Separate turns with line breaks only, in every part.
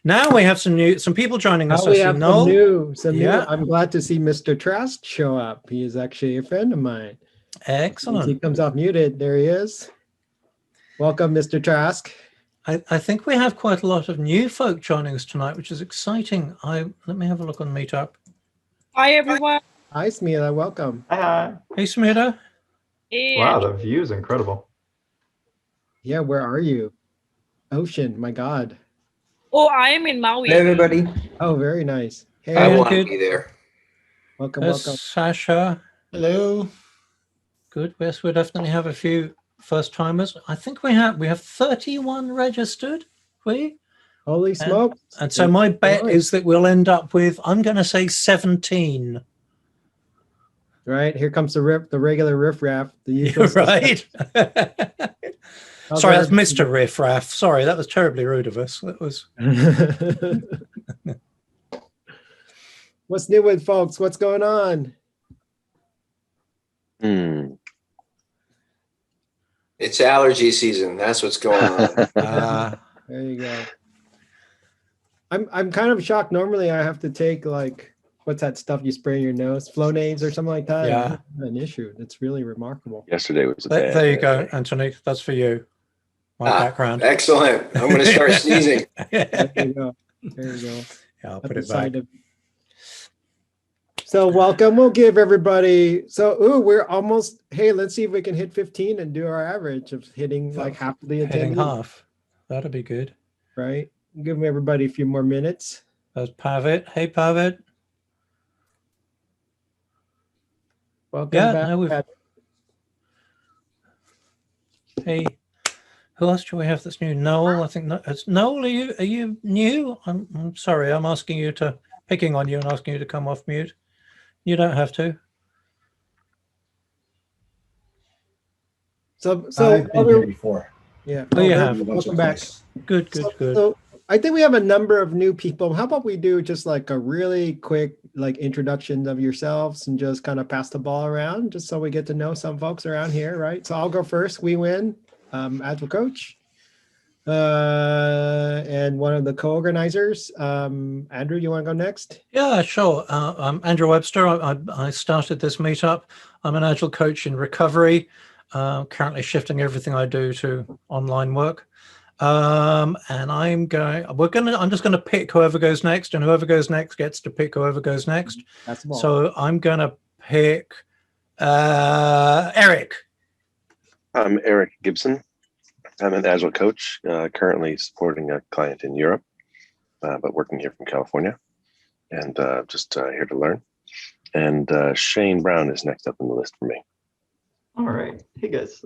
Now we have some people joining us.
Now we have
Noel.
some new. I'm glad to see Mr. Trask show up. He is actually a friend of mine.
Excellent.
He comes off muted. There he is. Welcome, Mr. Trask.
I think we have quite a lot of new folk joining us tonight, which is exciting. Let me have a look on Meetup.
Hi, everyone.
Hi, Smita. Welcome.
Hi.
Hey, Smita.
Hey,
wow, the view is incredible.
Yeah, where are you? Ocean, my God.
Oh, I am in Maui.
Hey, everybody.
Oh, very nice. Hey,
I want to be there.
Welcome, welcome.
Sasha.
Hello.
Good. Yes, we definitely have a few first timers. I think we have 31 registered.
Holy smoke.
And so my bet is that we'll end up with, I'm going to say 17.
Right, here comes the regular riffraff, the usual.
Right. Sorry, that's Mr. Riffraff. Sorry, that was terribly rude of us. That was.
What's new with folks? What's going on?
It's allergy season. That's what's going on.
There you go. I'm kind of shocked. Normally, I have to take like, what's that stuff you spray in your nose? Flonase or something like that.
Yeah.
An issue. It's really remarkable.
Yesterday was a
There you go, Anthony. That's for you. My background.
Excellent. I'm going to start sneezing.
There you go. There you go.
Yeah, I'll put it back.
So welcome. We'll give everybody. So, we're almost. Hey, let's see if we can hit 15 and do our average of hitting like half of the attendees.
Hitting half. That'll be good.
Right. Give everybody a few more minutes.
There's Pavitt. Hey, Pavitt.
Welcome back.
Hey, who else do we have that's new? Noel, I think it's Noel. Are you new? I'm sorry. I'm asking you picking on you and asking you to come off mute. You don't have to.
So I've been here before.
Yeah.
Oh, you have.
Welcome back.
Good.
So I think we have a number of new people. How about we do just like a really quick like introduction of yourselves and just kind of pass the ball around just so we get to know some folks around here, right? So I'll go first. We win, Agile coach, and one of the co-organizers. Andrew, you want to go next?
Yeah, sure. I'm Andrew Webster. I started this meetup. I'm an Agile coach in recovery. Currently shifting everything I do to online work. And I'm just going to pick whoever goes next, and whoever goes next gets to pick whoever goes next. So I'm going to pick Eric.
I'm Eric Gibson. I'm an Agile coach, currently supporting a client in Europe, but working here from California, and just here to learn. And Shane Brown is next up on the list for me.
All right. Hey guys,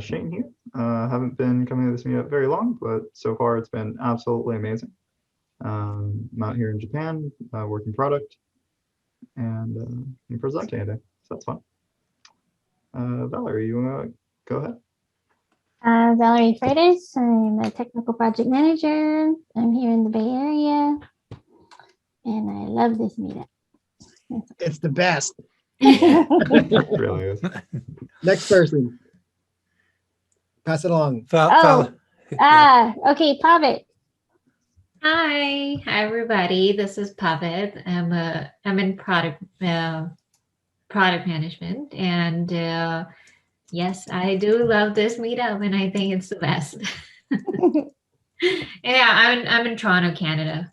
Shane here. Haven't been coming to this meetup very long, but so far it's been absolutely amazing. I'm out here in Japan, working product, and I'm presenting today, so that's fun. Valerie, you want to go ahead?
Valerie Freitas. I'm a technical project manager. I'm here in the Bay Area, and I love this meetup.
It's the best.
It really is.
Next person. Pass it along.
Okay, Pavitt.
Hi everybody. This is Pavitt. I'm in product management, and yes, I do love this meetup, and I think it's the best. Yeah, I'm in Toronto, Canada.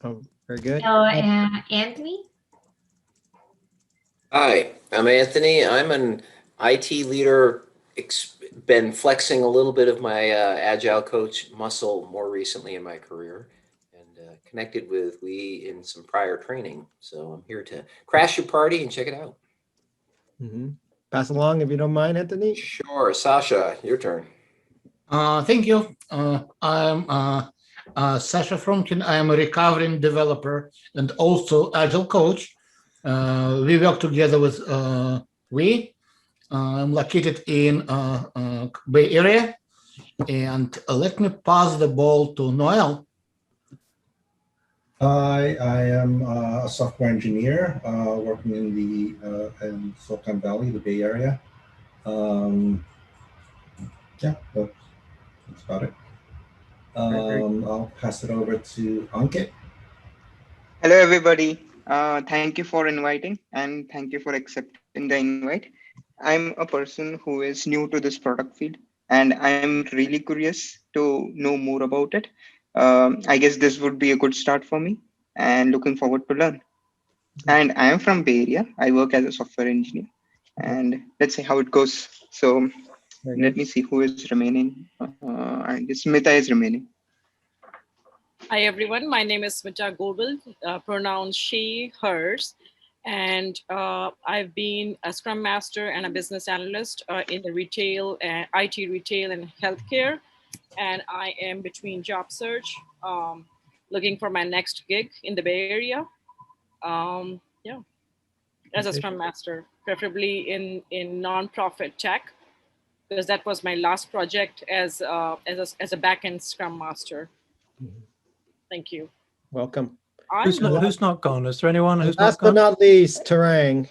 Oh, very good.
So, Anthony.
Hi, I'm Anthony. I'm an IT leader, been flexing a little bit of my agile coach muscle more recently in my career, and connected with Lee in some prior training. So I'm here to crash your party and check it out.
Pass along if you don't mind, Anthony.
Sure. Sasha, your turn.
Thank you. I'm Sasha Fromkin. I am a recovering developer and also Agile coach. We work together with I'm located in Bay Area, and let me pass the ball to Noel.
I am a software engineer working in Silicon Valley, the Bay Area. Yeah, that's about it. I'll pass it over to Ankit.
Hello, everybody. Thank you for inviting and thank you for accepting the invite. I'm a person who is new to this product field and I'm really curious to know more about it. I guess this would be a good start for me and looking forward to learn. And I am from Bay Area. I work as a software engineer and let's see how it goes. So let me see who is remaining. I guess Smita is remaining.
Hi, everyone. My name is Smita Govind, pronouns she, hers. And I've been a Scrum Master and a business analyst in the retail and IT retail and healthcare. And I am between job search, looking for my next gig in the Bay Area. Yeah, as a Scrum Master, preferably in nonprofit tech, because that was my last project as a backend Scrum Master. Thank you.
Welcome.
Who's not gone? Is there anyone who's
Last
not gone?
but not least, Tarang.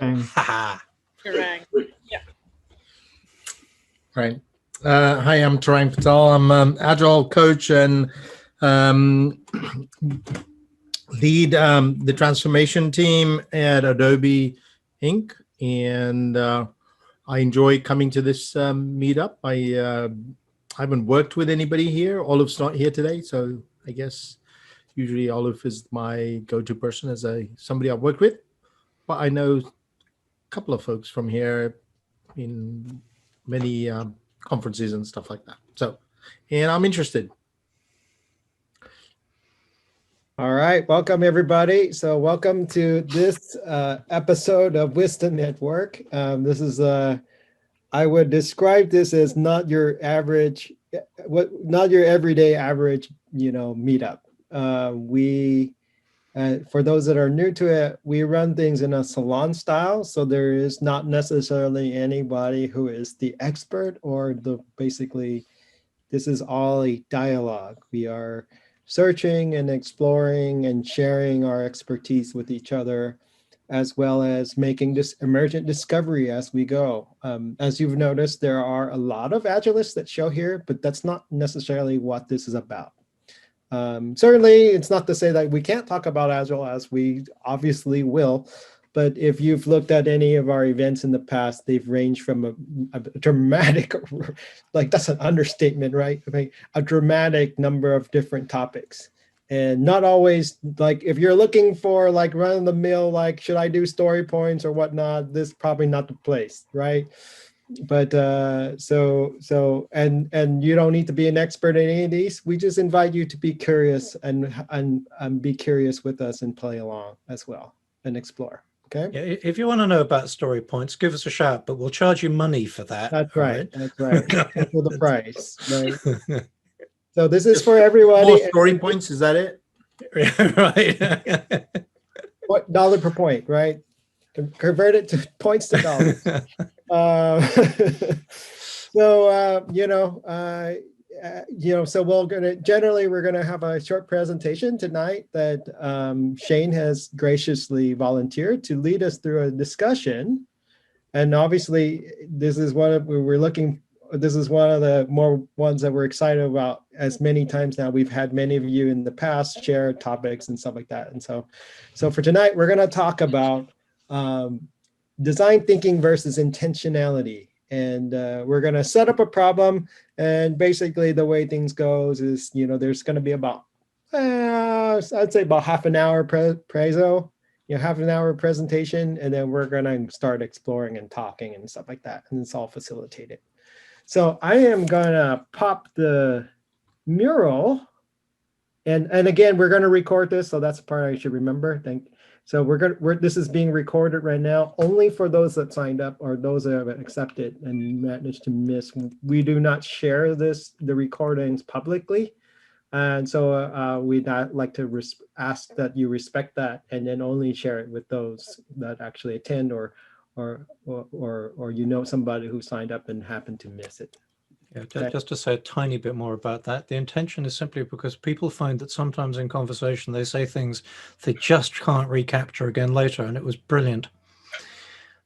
Tarang. Yeah.
Right. Hi, I'm Tarang Patel. I'm an agile coach and lead the transformation team at Adobe Inc. And I enjoy coming to this meetup. I haven't worked with anybody here. Olive's not here today, so I guess usually Olive is my go-to person as somebody I've worked with. But I know a couple of folks from here in many conferences and stuff like that. So, and I'm interested.
All right, welcome everybody. So welcome to this episode of Wisdom Network. This is I would describe this as not your average, not your everyday average, meetup. For those that are new to it, we run things in a salon style. So there is not necessarily anybody who is the expert or basically, this is all a dialogue. We are searching and exploring and sharing our expertise with each other, as well as making this emergent discovery as we go. As you've noticed, there are a lot of Agilists that show here, but that's not necessarily what this is about. Certainly, it's not to say that we can't talk about Agile, as we obviously will, but if you've looked at any of our events in the past, they've ranged from a dramatic, like that's an understatement, right? I mean, a dramatic number of different topics. And not always, like if you're looking for like run of the mill, like should I do story points or whatnot, this is probably not the place, right? But and you don't need to be an expert in any of these. We just invite you to be curious and be curious with us and play along as well and explore. Okay.
Yeah, if you want to know about story points, give us a shout, but we'll charge you money for that.
That's right. That's right. For the price, right? So this is for everybody.
More story points, is that it?
Right.
What dollar per point, right? Convert it to points to dollars. So we're gonna have a short presentation tonight that Shane has graciously volunteered to lead us through a discussion. And obviously, this is one of the more ones that we're excited about. As many times now, we've had many of you in the past share topics and stuff like that. And so for tonight, we're going to talk about design thinking versus intentionality. And we're going to set up a problem. And basically, the way things goes is, there's going to be about, I'd say about half an hour half an hour presentation, and then we're going to start exploring and talking and stuff like that. And it's all facilitated. So I am going to pop the mural. And again, we're going to record this. So that's the part I should remember. So this is being recorded right now, only for those that signed up or those that have accepted and managed to miss. We do not share the recordings publicly. And so we'd like to ask that you respect that and then only share it with those that actually attend or somebody who signed up and happened to miss it.
Yeah, just to say a tiny bit more about that. The intention is simply because people find that sometimes in conversation they say things they just can't recapture again later, and it was brilliant.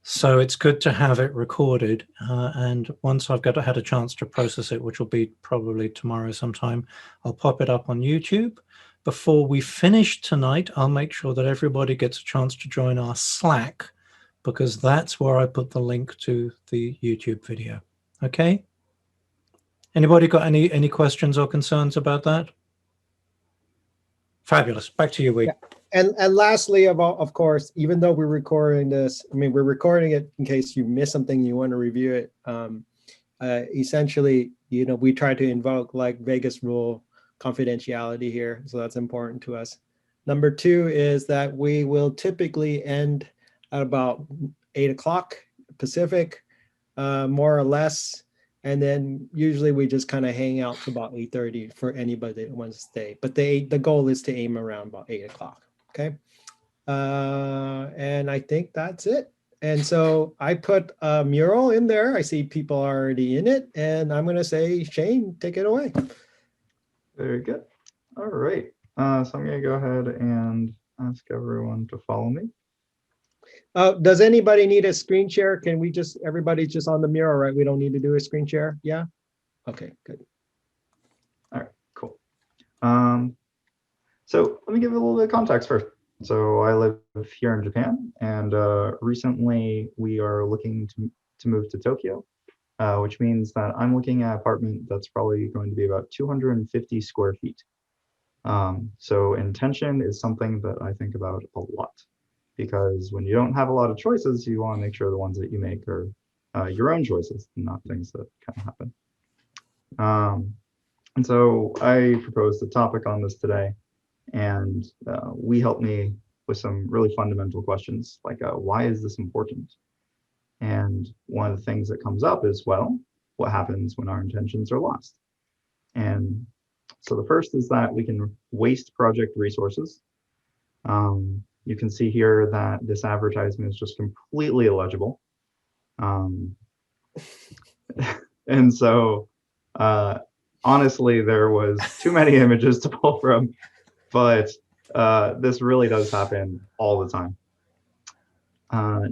So it's good to have it recorded. And once I've had a chance to process it, which will be probably tomorrow sometime, I'll pop it up on YouTube. Before we finish tonight, I'll make sure that everybody gets a chance to join our Slack, because that's where I put the link to the YouTube video. Okay? Anybody got any questions or concerns about that? Fabulous. Back to you, Wee.
Yeah. And lastly, of course, even though we're recording this, I mean, we're recording it in case you miss something, you want to review it. Essentially, you know, we try to invoke like Vegas rule confidentiality here. So that's important to us. Number two is that we will typically end at about 8 o'clock Pacific, more or less. And then usually we just kind of hang out to about 8:30 for anybody that wants to stay. But the goal is to aim around about 8 o'clock. Okay. And I think that's it. And so I put a mural in there. I see people already in it. And I'm going to say, Shane, take it away.
Very good. All right. So I'm going to go ahead and ask everyone to follow me.
Does anybody need a screen share? Can we just, everybody's just on the mural, right? We don't need to do a screen share. Yeah. Okay, good.
All right, cool. So let me give you a little bit of context first. So I live here in Japan, and recently we are looking to move to Tokyo, which means that I'm looking at an apartment that's probably going to be about 250 square feet. So intention is something that I think about a lot, because when you don't have a lot of choices, you want to make sure the ones that you make are your own choices, not things that kind of happen. And so I proposed a topic on this today, and we helped me with some really fundamental questions, like why is this important? And one of the things that comes up is, well, what happens when our intentions are lost? And so the first is that we can waste project resources. You can see here that this advertisement is just completely illegible. And so honestly, there was too many images to pull from, but this really does happen all the time.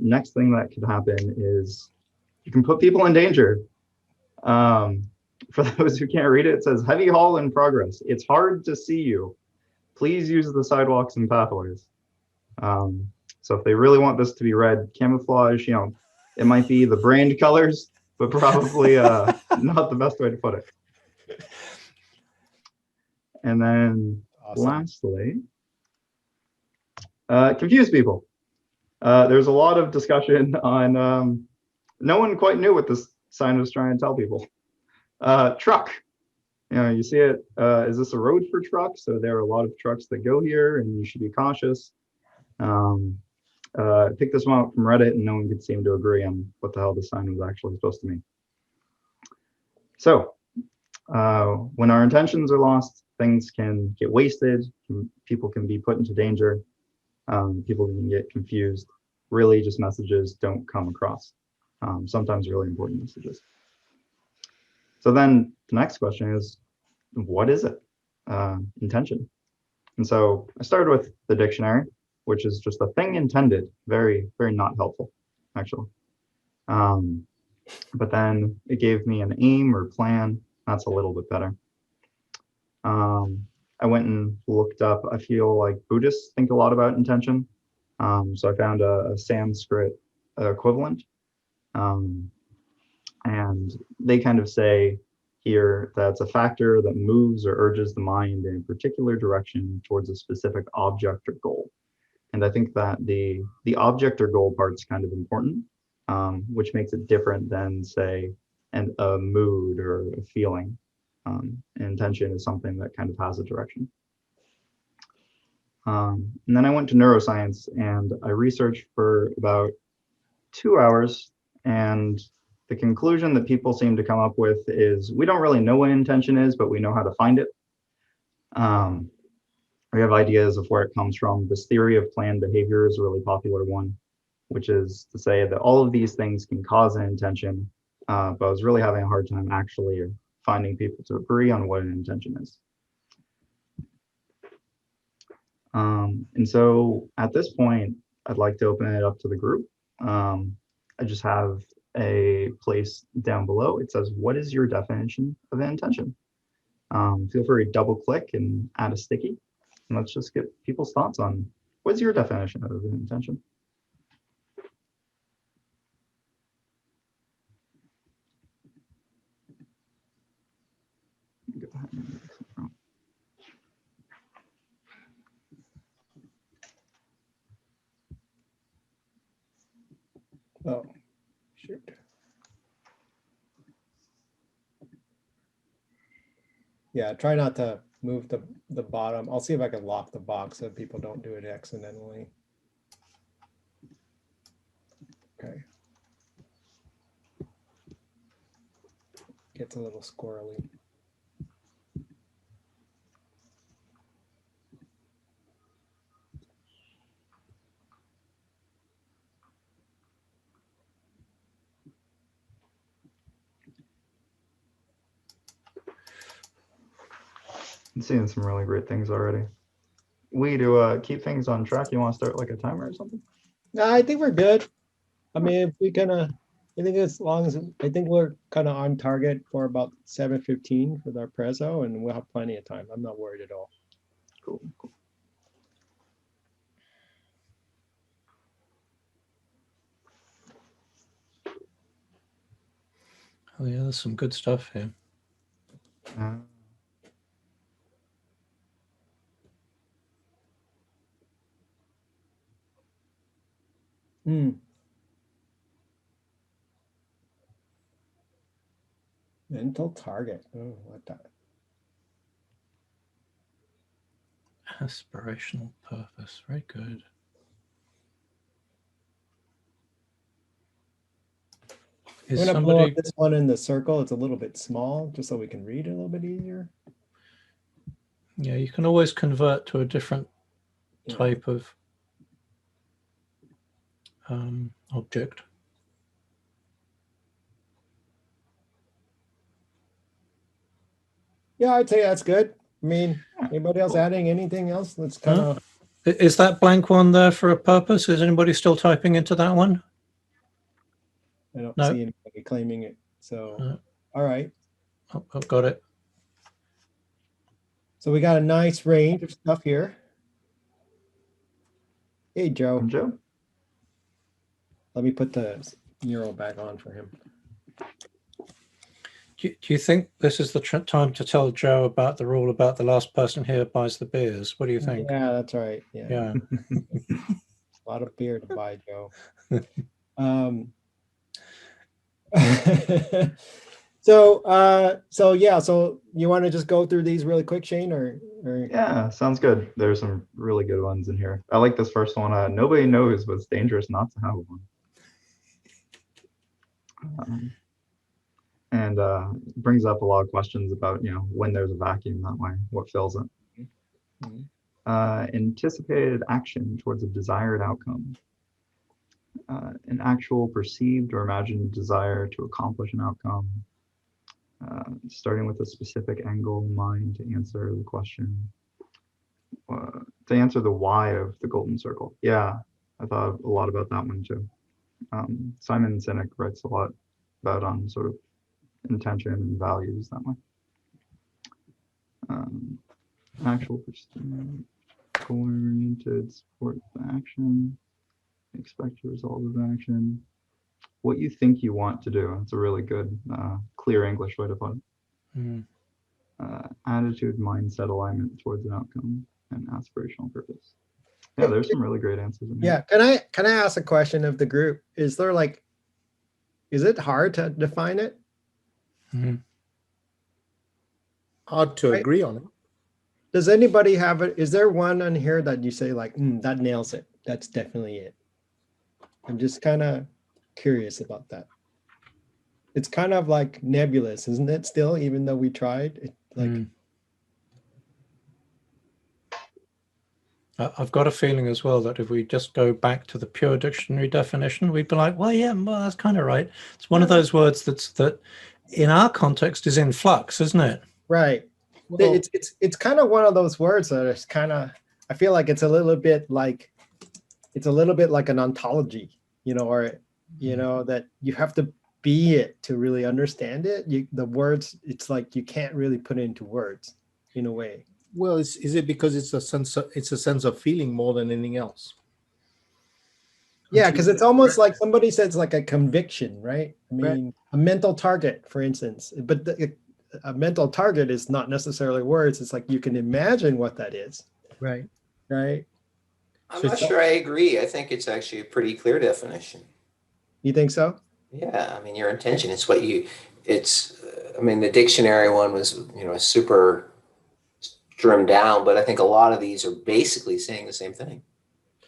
Next thing that could happen is you can put people in danger. For those who can't read it, it says heavy haul in progress. It's hard to see you. Please use the sidewalks and pathways. So if they really want this to be read, camouflage, you know, it might be the brand colors, but probably not the best way to put it. And then lastly, confuse people. There's a lot of discussion on, no one quite knew what this sign was trying to tell people. Truck, you know, you see it, is this a road for trucks? So there are a lot of trucks that go here and you should be cautious. I picked this one up from Reddit and no one could seem to agree on what the hell the sign was actually supposed to mean. So when our intentions are lost, things can get wasted, people can be put into danger, people can get confused. Really just messages don't come across. Sometimes really important messages. So then the next question is, what is it? Intention. And so I started with the dictionary, which is just a thing intended, very, very not helpful, actually. But then it gave me an aim or plan. That's a little bit better. I went and looked up, I feel like Buddhists think a lot about intention. So I found a Sanskrit equivalent. And they kind of say here that it's a factor that moves or urges the mind in a particular direction towards a specific object or goal. And I think that the object or goal part is kind of important, which makes it different than, say, a mood or a feeling. Intention is something that kind of has a direction. And then I went to neuroscience and I researched for about 2 hours, and the conclusion that people seem to come up with is we don't really know what intention is, but we know how to find it. We have ideas of where it comes from. This theory of planned behavior is a really popular one, which is to say that all of these things can cause an intention, but I was really having a hard time actually finding people to agree on what an intention is. And so at this point, I'd like to open it up to the group. I just have a place down below. It says, what is your definition of an intention? Feel free to double click and add a sticky. And let's just get people's thoughts on what's your definition of an intention? Go ahead and
Oh, shoot. Yeah, try not to move the bottom. I'll see if I can lock the box so people don't do it accidentally. Okay. Gets a little squirrely.
I'm seeing some really great things already. We to keep things on track, you want to start like a timer or something?
No, I think we're good. I mean, if we I think as long as, I think we're kind of on target for about 7:15 with our prezzo, and we'll have plenty of time. I'm not worried at all.
Cool.
Oh yeah, there's some good stuff here.
Mental target. Oh, what that?
Aspirational purpose. Very good.
I'm gonna blow up this one in the circle. It's a little bit small, just so we can read it a little bit easier.
Yeah, you can always convert to a different type of object.
Yeah, I'd say that's good. I mean, anybody else adding anything else? Let's kind of.
Is that blank one there for a purpose? Is anybody still typing into that one?
I don't see anybody claiming it. So, all right.
Oh, I've got it.
So we got a nice range of stuff here. Hey, Joe.
I'm Joe.
Let me put the mural back on for him.
Do you think this is the time to tell Joe about the rule about the last person here buys the beers? What do you think?
Yeah, that's right.
Yeah.
A lot of beer to buy, Joe. So yeah, so you want to just go through these really quick, Shane, or?
Yeah, sounds good. There's some really good ones in here. I like this first one. Nobody knows what's dangerous not to have one. And brings up a lot of questions about, when there's a vacuum that way, what fills it. Anticipated action towards a desired outcome. An actual perceived or imagined desire to accomplish an outcome. Starting with a specific angle in mind to answer the question. To answer the why of the golden circle. Yeah, I thought a lot about that one too. Simon Sinek writes a lot about sort of intention and values that way. Actual goal-oriented support the action, expect a result of action, what you think you want to do. It's a really good, clear English way to put it. Attitude, mindset, alignment towards an outcome, and aspirational purpose. Yeah, there's some really great answers in here.
Yeah, can I ask a question of the group? Is it hard to define it?
Hard to agree on it.
Does anybody have it? Is there one on here that you say like, that nails it? That's definitely it. I'm just kind of curious about that. It's kind of like nebulous, isn't it? Still, even though we tried,
I've got a feeling as well that if we just go back to the pure dictionary definition, we'd be like, well, that's kind of right. It's one of those words that in our context is in flux, isn't it?
Right. Well, it's kind of one of those words that is kind of, I feel like it's a little bit like an ontology, or you know, that you have to be it to really understand it. The words, it's like you can't really put it into words in a way.
Well, is it because it's a sense of feeling more than anything else?
Yeah, because it's almost like somebody says like a conviction, right? I mean, a mental target, for instance. But a mental target is not necessarily words. It's like you can imagine what that is.
Right.
Right.
I'm not sure I agree. I think it's actually a pretty clear definition.
You think so?
Yeah, I mean, your intention, it's what you, it's, I mean, the dictionary one was, you know, super trimmed down, but I think a lot of these are basically saying the same thing.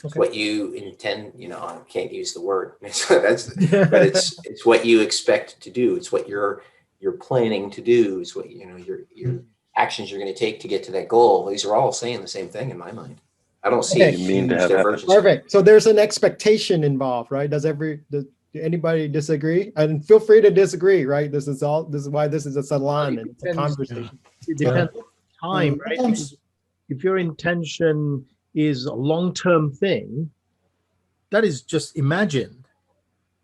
It's what you intend, you know, I can't use the word. But it's what you expect to do. It's what you're planning to do. It's what, you know, your actions you're going to take to get to that goal. These are all saying the same thing in my mind. I don't see a huge divergence.
Perfect. So there's an expectation involved, right? Does anybody disagree? And feel free to disagree, right? This is why this is a salon and it's a conversation.
It depends on time, right? Because if your intention is a long-term thing, that is just imagined.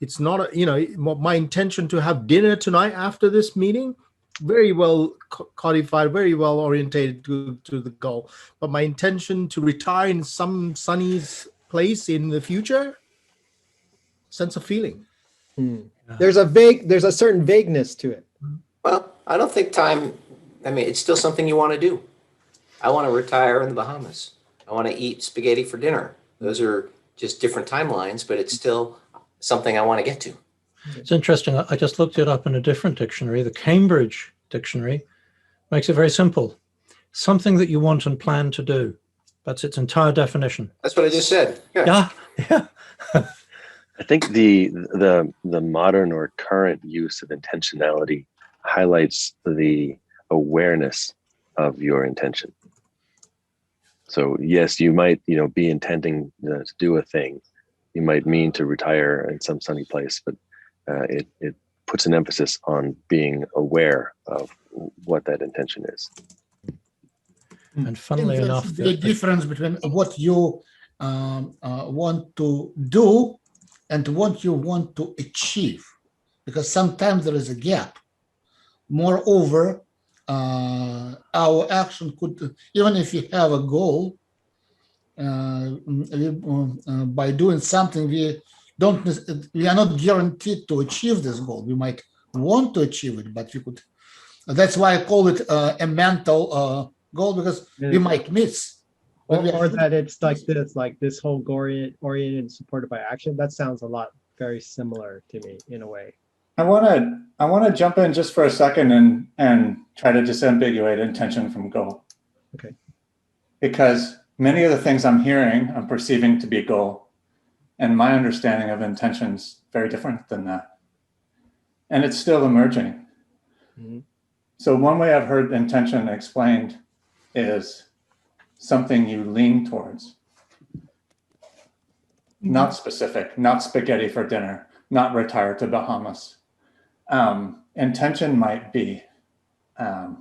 It's not you know, my intention to have dinner tonight after this meeting, very well codified, very well orientated to the goal. But my intention to retire in some sunny place in the future, sense of feeling.
There's a certain vagueness to it.
Well, I don't think time, I mean, it's still something you want to do. I want to retire in the Bahamas. I want to eat spaghetti for dinner. Those are just different timelines, but it's still something I want to get to.
It's interesting. I just looked it up in a different dictionary. The Cambridge Dictionary makes it very simple. Something that you want and plan to do. That's its entire definition.
That's what I just said.
Yeah.
I think the modern or current use of intentionality highlights the awareness of your intention. So yes, you might, you know, be intending to do a thing. You might mean to retire in some sunny place, but it puts an emphasis on being aware of what that intention is.
And funnily enough,
the difference between what you want to do and what you want to achieve, because sometimes there is a gap. Moreover, our action could, even if you have a goal, by doing something, we are not guaranteed to achieve this goal. We might want to achieve it, but we could. That's why I call it a mental goal, because we might miss.
Or that it's like this whole oriented and supported by action. That sounds a lot very similar to me in a way.
I want to jump in just for a second and try to disambiguate intention from goal.
Okay.
Because many of the things I'm hearing, I'm perceiving to be goal, and my understanding of intention's very different than that. And it's still emerging.
Mm-hmm.
So one way I've heard intention explained is something you lean towards. Not specific, not spaghetti for dinner, not retire to Bahamas. Intention might be a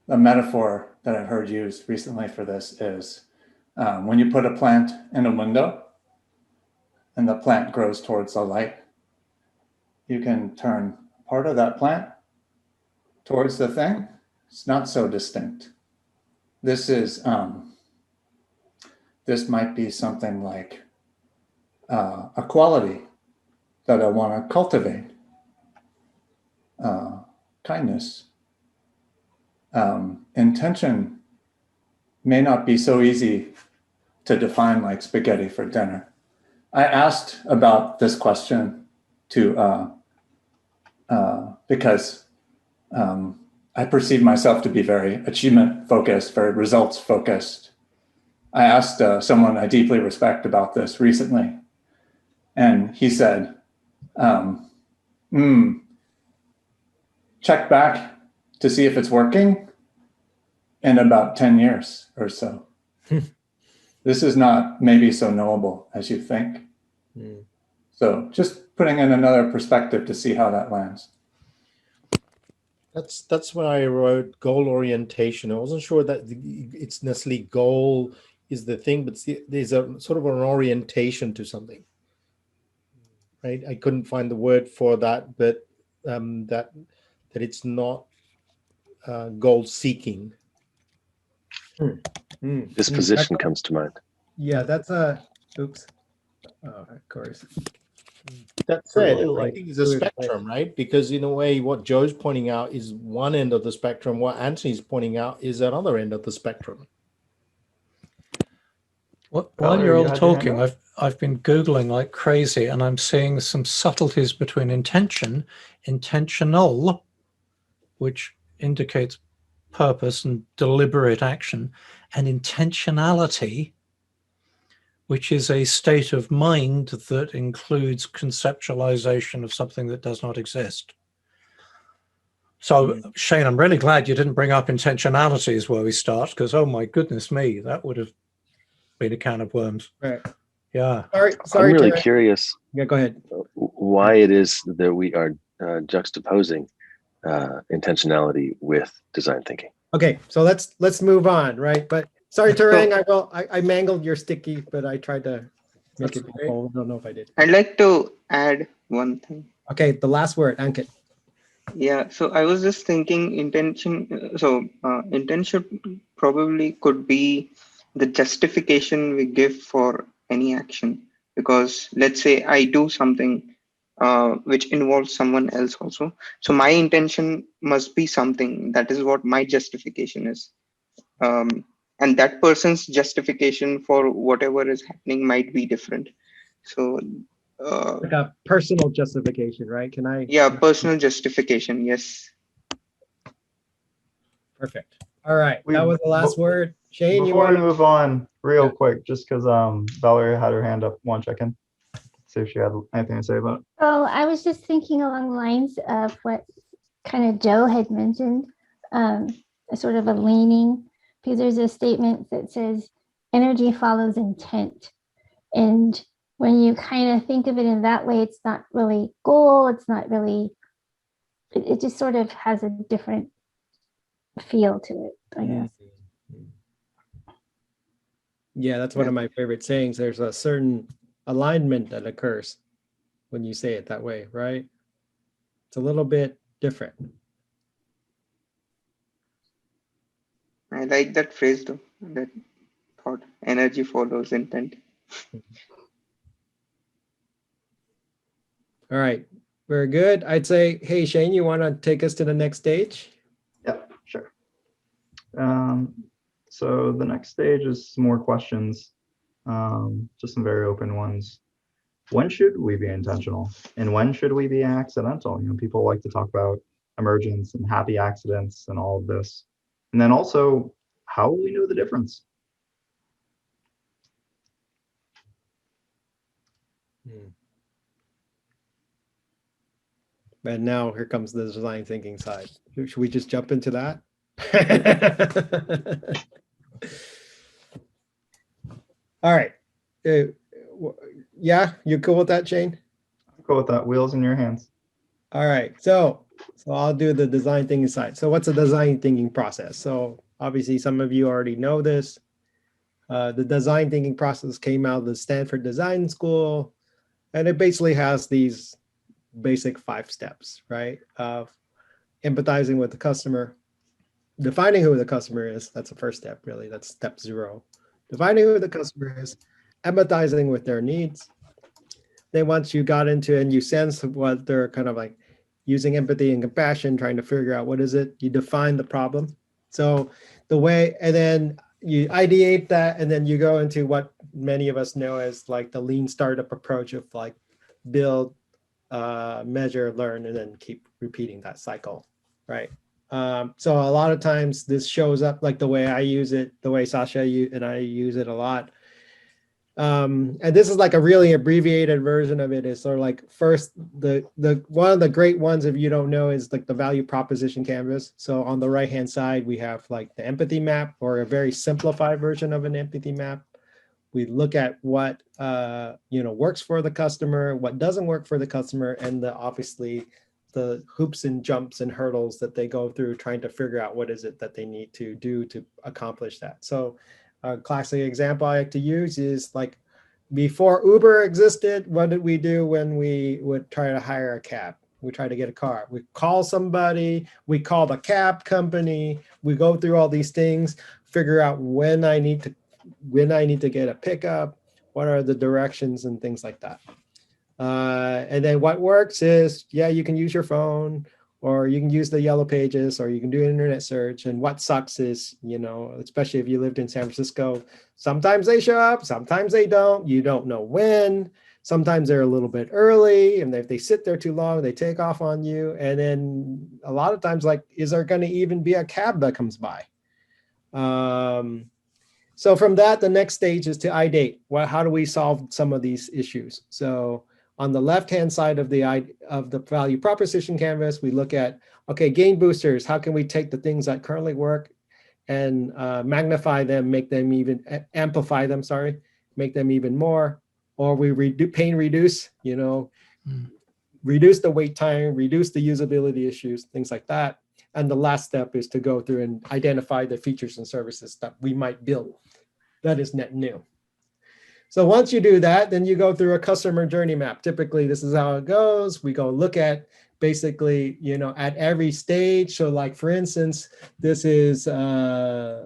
metaphor that I've heard used recently for this is when you put a plant in a window and the plant grows towards the light, you can turn part of that plant towards the thing. It's not so distinct. This is this might be something like a quality that I want to cultivate. Kindness. Intention may not be so easy to define like spaghetti for dinner. I asked about this question to because I perceive myself to be very achievement focused, very results focused. I asked someone I deeply respect about this recently, and he said, check back to see if it's working in about 10 years or so. This is not maybe so knowable as you think. So just putting in another perspective to see how that lands.
That's when I wrote goal orientation. I wasn't sure that it's necessarily goal is the thing, but there's a sort of an orientation to something. right? I couldn't find the word for that, but that it's not goal seeking.
Disposition comes to mind.
Yeah, that's a, oops. Oh, of course.
That's
Really
it.
like-
I think it's a spectrum, right? Because in a way, what Joe's pointing out is one end of the spectrum. What Anthony's pointing out is another end of the spectrum.
While
Valerie,
you're
you
all
had your hand
talking,
up?
I've been Googling like crazy, and I'm seeing some subtleties between intention, intentional, which indicates purpose and deliberate action, and intentionality, which is a state of mind that includes conceptualization of something that does not exist. So, Shane, I'm really glad you didn't bring up intentionalities where we start, because, oh my goodness me, that would have been a can of worms.
Right.
Yeah.
Sorry.
I'm really
Terry.
curious.
Yeah, go ahead.
Why it is that we are juxtaposing intentionality with design thinking.
Okay, so let's move on, right? But sorry, Tarang, I mangled your sticky, but I tried to make it whole. I don't know if I did.
I'd like to add one thing.
Okay, the last word, Ankit.
Yeah, so I was just thinking intention. Intention probably could be the justification we give for any action. Because let's say I do something which involves someone else also. So my intention must be something. That is what my justification is. And that person's justification for whatever is happening might be different. So
Like a personal justification, right? Can I?
yeah, personal justification, yes.
Perfect. All right, that was the last word. Shane,
Before we move on, real quick, just because Valerie had her hand up, want to check in, see if she had anything to say about it.
Oh, I was just thinking along the lines of what kind of Joe had mentioned, a sort of a leaning, because there's a statement that says energy follows intent. And when you kind of think of it in that way, it's not really goal. It's not really, it just sort of has a different feel to it, I guess.
Yeah, that's one of my favorite sayings. There's a certain alignment that occurs when you say it that way, right? It's a little bit different.
I like that phrase though, that thought, energy follows intent.
All right, very good. I'd say, hey, Shane, you want to take us to the next stage?
Yeah, sure. So the next stage is some more questions, just some very open ones. When should we be intentional and when should we be accidental? You know, people like to talk about emergence and happy accidents and all of this. And then also, how will we know the difference?
And now here comes the design thinking side. Should we just jump into that? All right. Yeah, you cool with that, Shane?
I'm cool with that. Wheels in your hands.
All right. So I'll do the design thinking side. So what's a design thinking process? So obviously some of you already know this. The design thinking process came out of the Stanford Design School, and it basically has these basic 5 steps, right? Of empathizing with the customer, defining who the customer is. That's the first step, really. That's step 0. Defining who the customer is, empathizing with their needs. Then once you got into and you sense what they're kind of like using empathy and compassion, trying to figure out what is it, you define the problem. So the way, and then you ideate that, and then you go into what many of us know as like the lean startup approach of like build, measure, learn, and then keep repeating that cycle, right? So a lot of times this shows up like the way I use it, the way Sasha and I use it a lot. And this is like a really abbreviated version of it. Is sort of like first, the one of the great ones, if you don't know, is like the value proposition canvas. So on the right hand side, we have like the empathy map, or a very simplified version of an empathy map. We look at what works for the customer, what doesn't work for the customer, and obviously the hoops and jumps and hurdles that they go through trying to figure out what is it that they need to do to accomplish that. So a classic example I like to use is like before Uber existed, what did we do when we would try to hire a cab? We try to get a car. We call somebody, we call the cab company, we go through all these things, figure out when I need to get a pickup, what are the directions and things like that. And then what works is, yeah, you can use your phone, or you can use the yellow pages, or you can do an internet search. And what sucks is, especially if you lived in San Francisco, sometimes they show up, sometimes they don't. You don't know when. Sometimes they're a little bit early, and if they sit there too long, they take off on you. And then a lot of times, like, is there going to even be a cab that comes by? So from that, the next stage is to ideate. How do we solve some of these issues? So on the left-hand side of the value proposition canvas, we look at, okay, gain boosters. How can we take the things that currently work and magnify them, make them even, amplify them, sorry, make them even more? Or we pain reduce, reduce the wait time, reduce the usability issues, things like that. And the last step is to go through and identify the features and services that we might build that is net new. So once you do that, then you go through a customer journey map. Typically, this is how it goes. We go look at basically, at every stage. So like, for instance, this is, I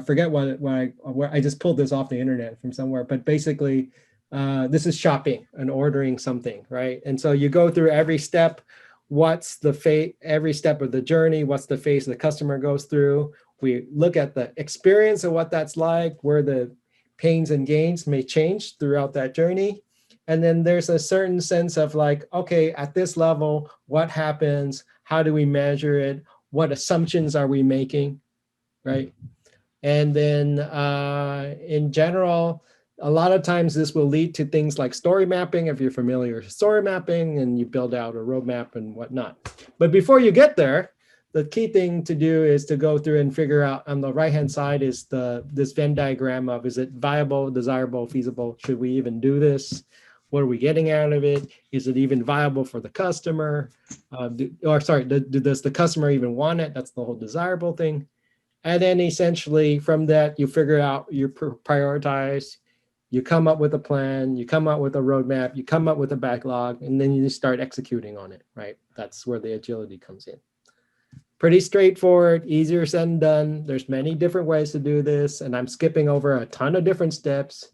forget where I just pulled this off the internet from somewhere, but basically, this is shopping and ordering something, right? And so you go through every step. What's every step of the journey? What's the phase the customer goes through? We look at the experience of what that's like, where the pains and gains may change throughout that journey. And then there's a certain sense of like, okay, at this level, what happens? How do we measure it? What assumptions are we making, right? And then in general, a lot of times this will lead to things like story mapping, if you're familiar with story mapping, and you build out a roadmap and whatnot. But before you get there, the key thing to do is to go through and figure out, on the right-hand side is this Venn diagram of, is it viable, desirable, feasible? Should we even do this? What are we getting out of it? Is it even viable for the customer? Does the customer even want it? That's the whole desirable thing. And then essentially from that, you figure out, you prioritize, you come up with a plan, you come up with a roadmap, you come up with a backlog, and then you start executing on it, right? That's where the agility comes in. Pretty straightforward, easier said than done. There's many different ways to do this, and I'm skipping over a ton of different steps.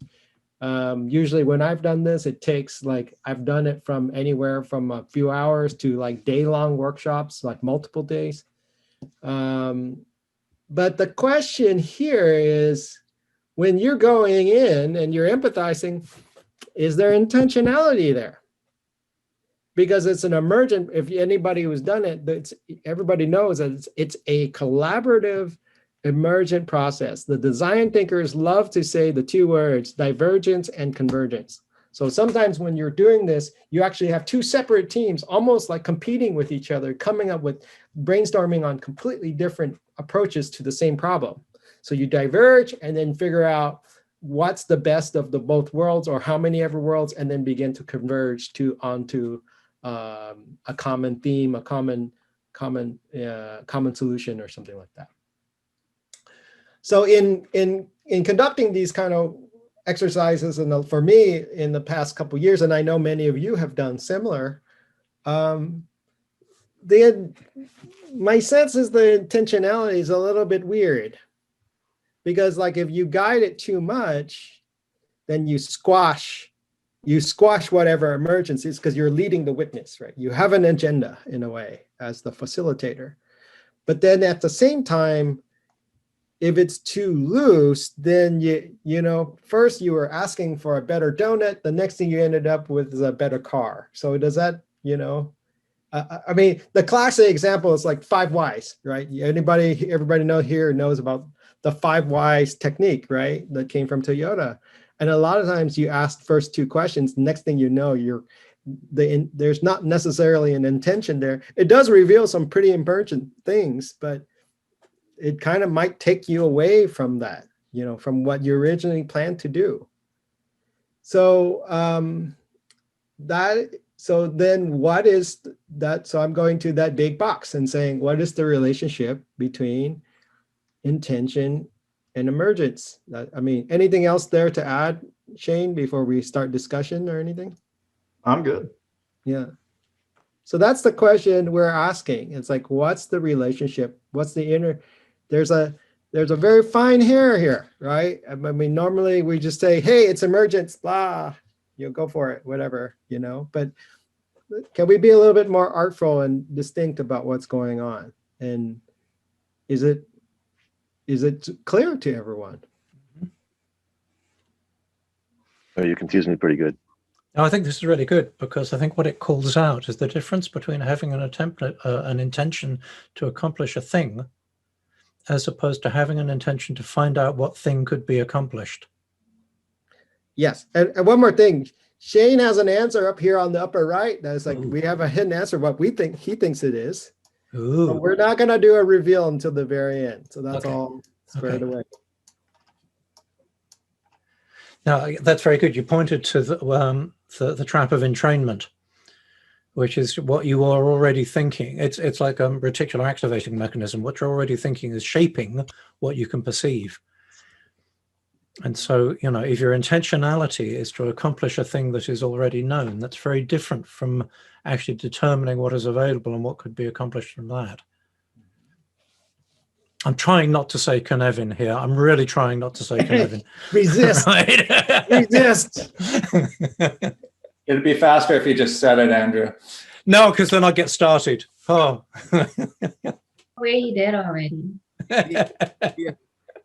Usually when I've done this, it takes I've done it from anywhere from a few hours to like day-long workshops, like multiple days. But the question here is, when you're going in and you're empathizing, is there intentionality there? Because it's an emergent, if anybody who's done it, everybody knows that it's a collaborative, emergent process. The design thinkers love to say the two words, divergence and convergence. So sometimes when you're doing this, you actually have two separate teams, almost like competing with each other, coming up with brainstorming on completely different approaches to the same problem. So you diverge and then figure out what's the best of the both worlds, or how many ever worlds, and then begin to converge onto a common theme, a common solution, or something like that. So in conducting these kind of exercises, and for me in the past couple of years, and I know many of you have done similar, my sense is the intentionality is a little bit weird, because like if you guide it too much, then you squash whatever emergence is, because you're leading the witness, right? You have an agenda in a way as the facilitator. But then at the same time, if it's too loose, then first you were asking for a better donut, the next thing you ended up with is a better car. So does that, I mean, the classic example is like 5 whys, right? Everybody knows about the 5 whys technique, right? That came from Toyota. And a lot of times you ask first 2 questions, next thing you know, there's not necessarily an intention there. It does reveal some pretty emergent things, but it kind of might take you away from that, from what you originally planned to do. So so then what is that? So I'm going to that big box and saying, what is the relationship between intention and emergence. I mean, anything else there to add, Shane, before we start discussion or anything?
I'm good.
Yeah. So that's the question we're asking. It's like, what's the relationship? What's the inner? There's a very fine hair here, right? I mean, normally we just say, hey, it's emergence, blah, you go for it, whatever, you know, but can we be a little bit more artful and distinct about what's going on? And is it clear to everyone?
Oh, you confused me pretty good.
No, I think this is really good, because I think what it calls out is the difference between having an intention to accomplish a thing, as opposed to having an intention to find out what thing could be accomplished.
Yes, and one more thing. Shane has an answer up here on the upper right. That's like, we have a hidden answer, what we think he thinks it is.
Ooh.
But we're not going to do a reveal until the very end. So that's
Okay.
all squared away.
Now, that's very good. You pointed to the trap of entrainment, which is what you are already thinking. It's like a reticular activating mechanism. What you're already thinking is shaping what you can perceive. And so, you know, if your intentionality is to accomplish a thing that is already known, that's very different from actually determining what is available and what could be accomplished from that. I'm trying not to say Cynefin here. I'm really trying not to say Cynefin.
Resist. Resist.
It'd be faster if you just said it, Andrew.
No, because then I get started. Oh.
Where he did already.
Yeah.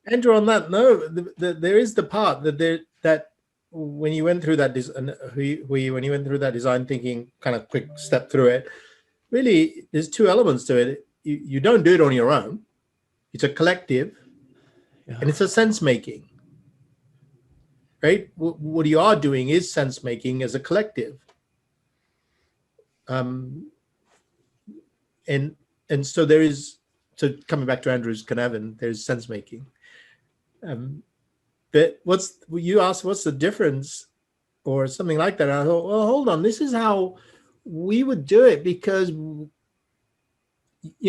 Andrew, on that note, there is the part that when you went through that when you went through that design thinking kind of quick step through it, really there's two elements to it. You don't do it on your own. It's a collective, and it's a sense making. Right? What you are doing is sense making as a collective. And so there is, so coming back to Andrew's Cynefin, there's sense making. But you asked, what's the difference or something like that? And I thought, well, hold on, this is how we would do it, because, you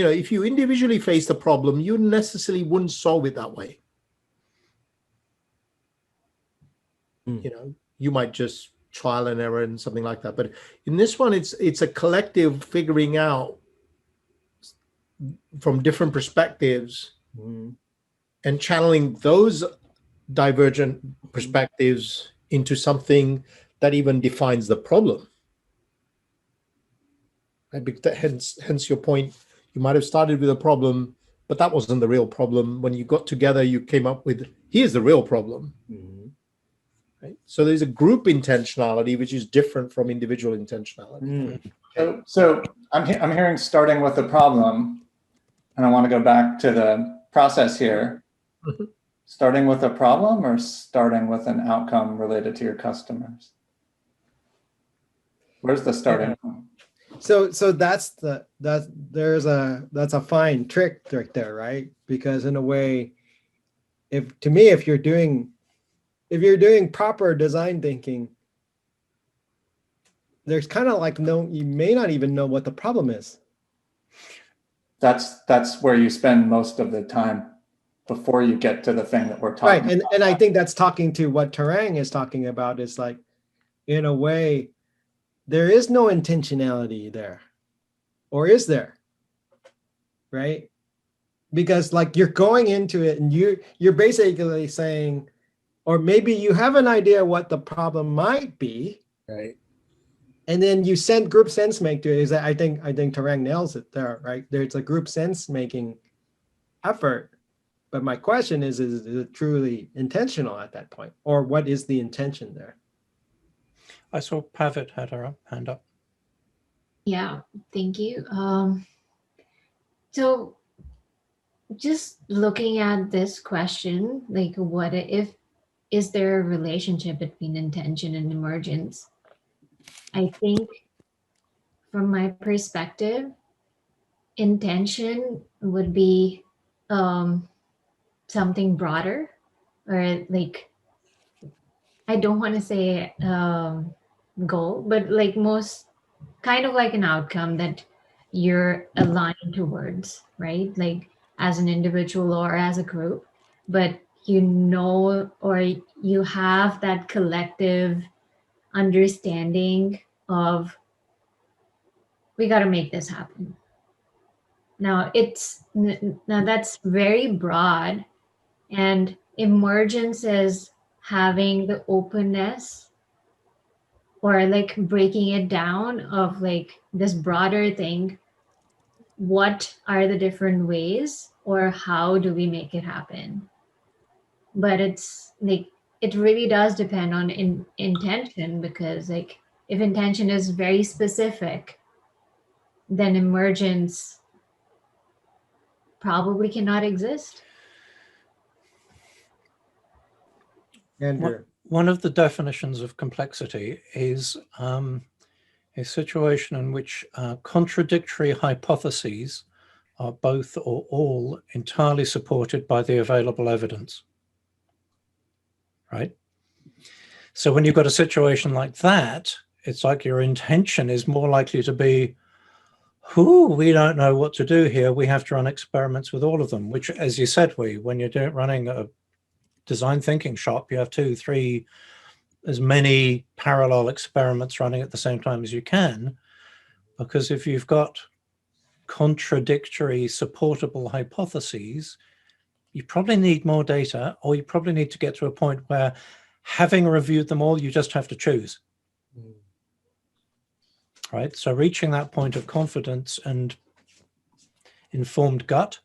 know, if you individually face the problem, you necessarily wouldn't solve it that way. You know, you might just trial and error and something like that. But in this one, it's a collective figuring out from different perspectives and channeling those divergent perspectives into something that even defines the problem. Hence your point. You might have started with a problem, but that wasn't the real problem. When you got together, you came up with, here's the real problem. Right? So there's a group intentionality, which is different from individual intentionality.
So I'm hearing starting with the problem, and I want to go back to the process here. Starting with a problem or starting with an outcome related to your customers? Where's the starting point?
So that's a fine trick right there, right? Because in a way, if you're doing proper design thinking, there's kind of like you may not even know what the problem is.
That's where you spend most of the time before you get to the thing that we're talking about.
And I think that's talking to what Tarang is talking about, is like, in a way, there is no intentionality there. Or is there? Right? Because like you're going into it and you're basically saying, or maybe you have an idea what the problem might be.
Right.
And then you send group sense make to it. Is that I think Tarang nails it there, right? There's a group sense making effort. But my question is it truly intentional at that point? Or what is the intention there?
I saw Pavit had her hand up.
Yeah, thank you. So just looking at this question, like is there a relationship between intention and emergence? I think from my perspective, intention would be something broader, or like, I don't want to say goal, but like most kind of like an outcome that you're aligned towards, right? Like as an individual or as a group. But you know, or you have that collective understanding of, we got to make this happen. Now now that's very broad, and emergence is having the openness, or like breaking it down of like this broader thing. What are the different ways, or how do we make it happen? But it's like, it really does depend on intention, because like if intention is very specific, then emergence probably cannot exist.
Andrew.
One of the definitions of complexity is a situation in which contradictory hypotheses are both or all entirely supported by the available evidence, right? So when you've got a situation like that, it's like your intention is more likely to be, we don't know what to do here. We have to run experiments with all of them, which, as you said, when you're running a design thinking shop, you have 2, 3, as many parallel experiments running at the same time as you can, because if you've got contradictory supportable hypotheses, you probably need more data, or you probably need to get to a point where, having reviewed them all, you just have to choose. Right? So reaching that point of confidence and informed gut.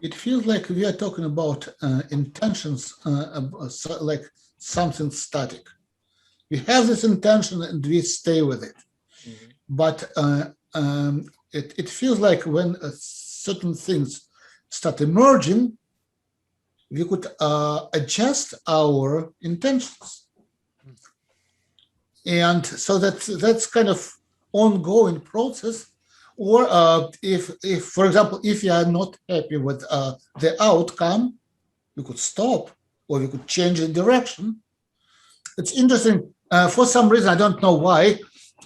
It feels like we are talking about intentions, like something static. We have this intention and we stay with it. Mm-hmm. But it feels like when certain things start emerging, we could adjust our intentions. And so that's kind of ongoing process. Or if, for example, if you are not happy with the outcome, we could stop, or we could change the direction. It's interesting. For some reason, I don't know why.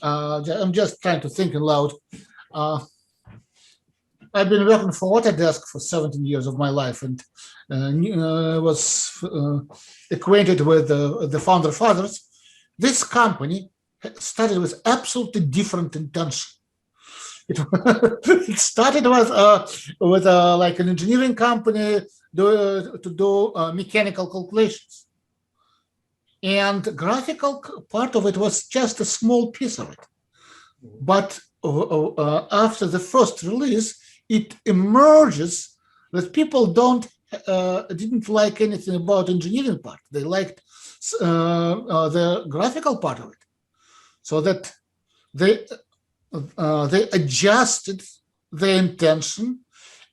I'm just trying to think aloud. I've been working for Autodesk for 17 years of my life, and was acquainted with the founder fathers. This company started with absolutely different intention. It started with like an engineering company to do mechanical calculations, and the graphical part of it was just a small piece of it. But after the first release, it emerges that people didn't like anything about engineering part. They liked the graphical part of it, so that they adjusted the intention,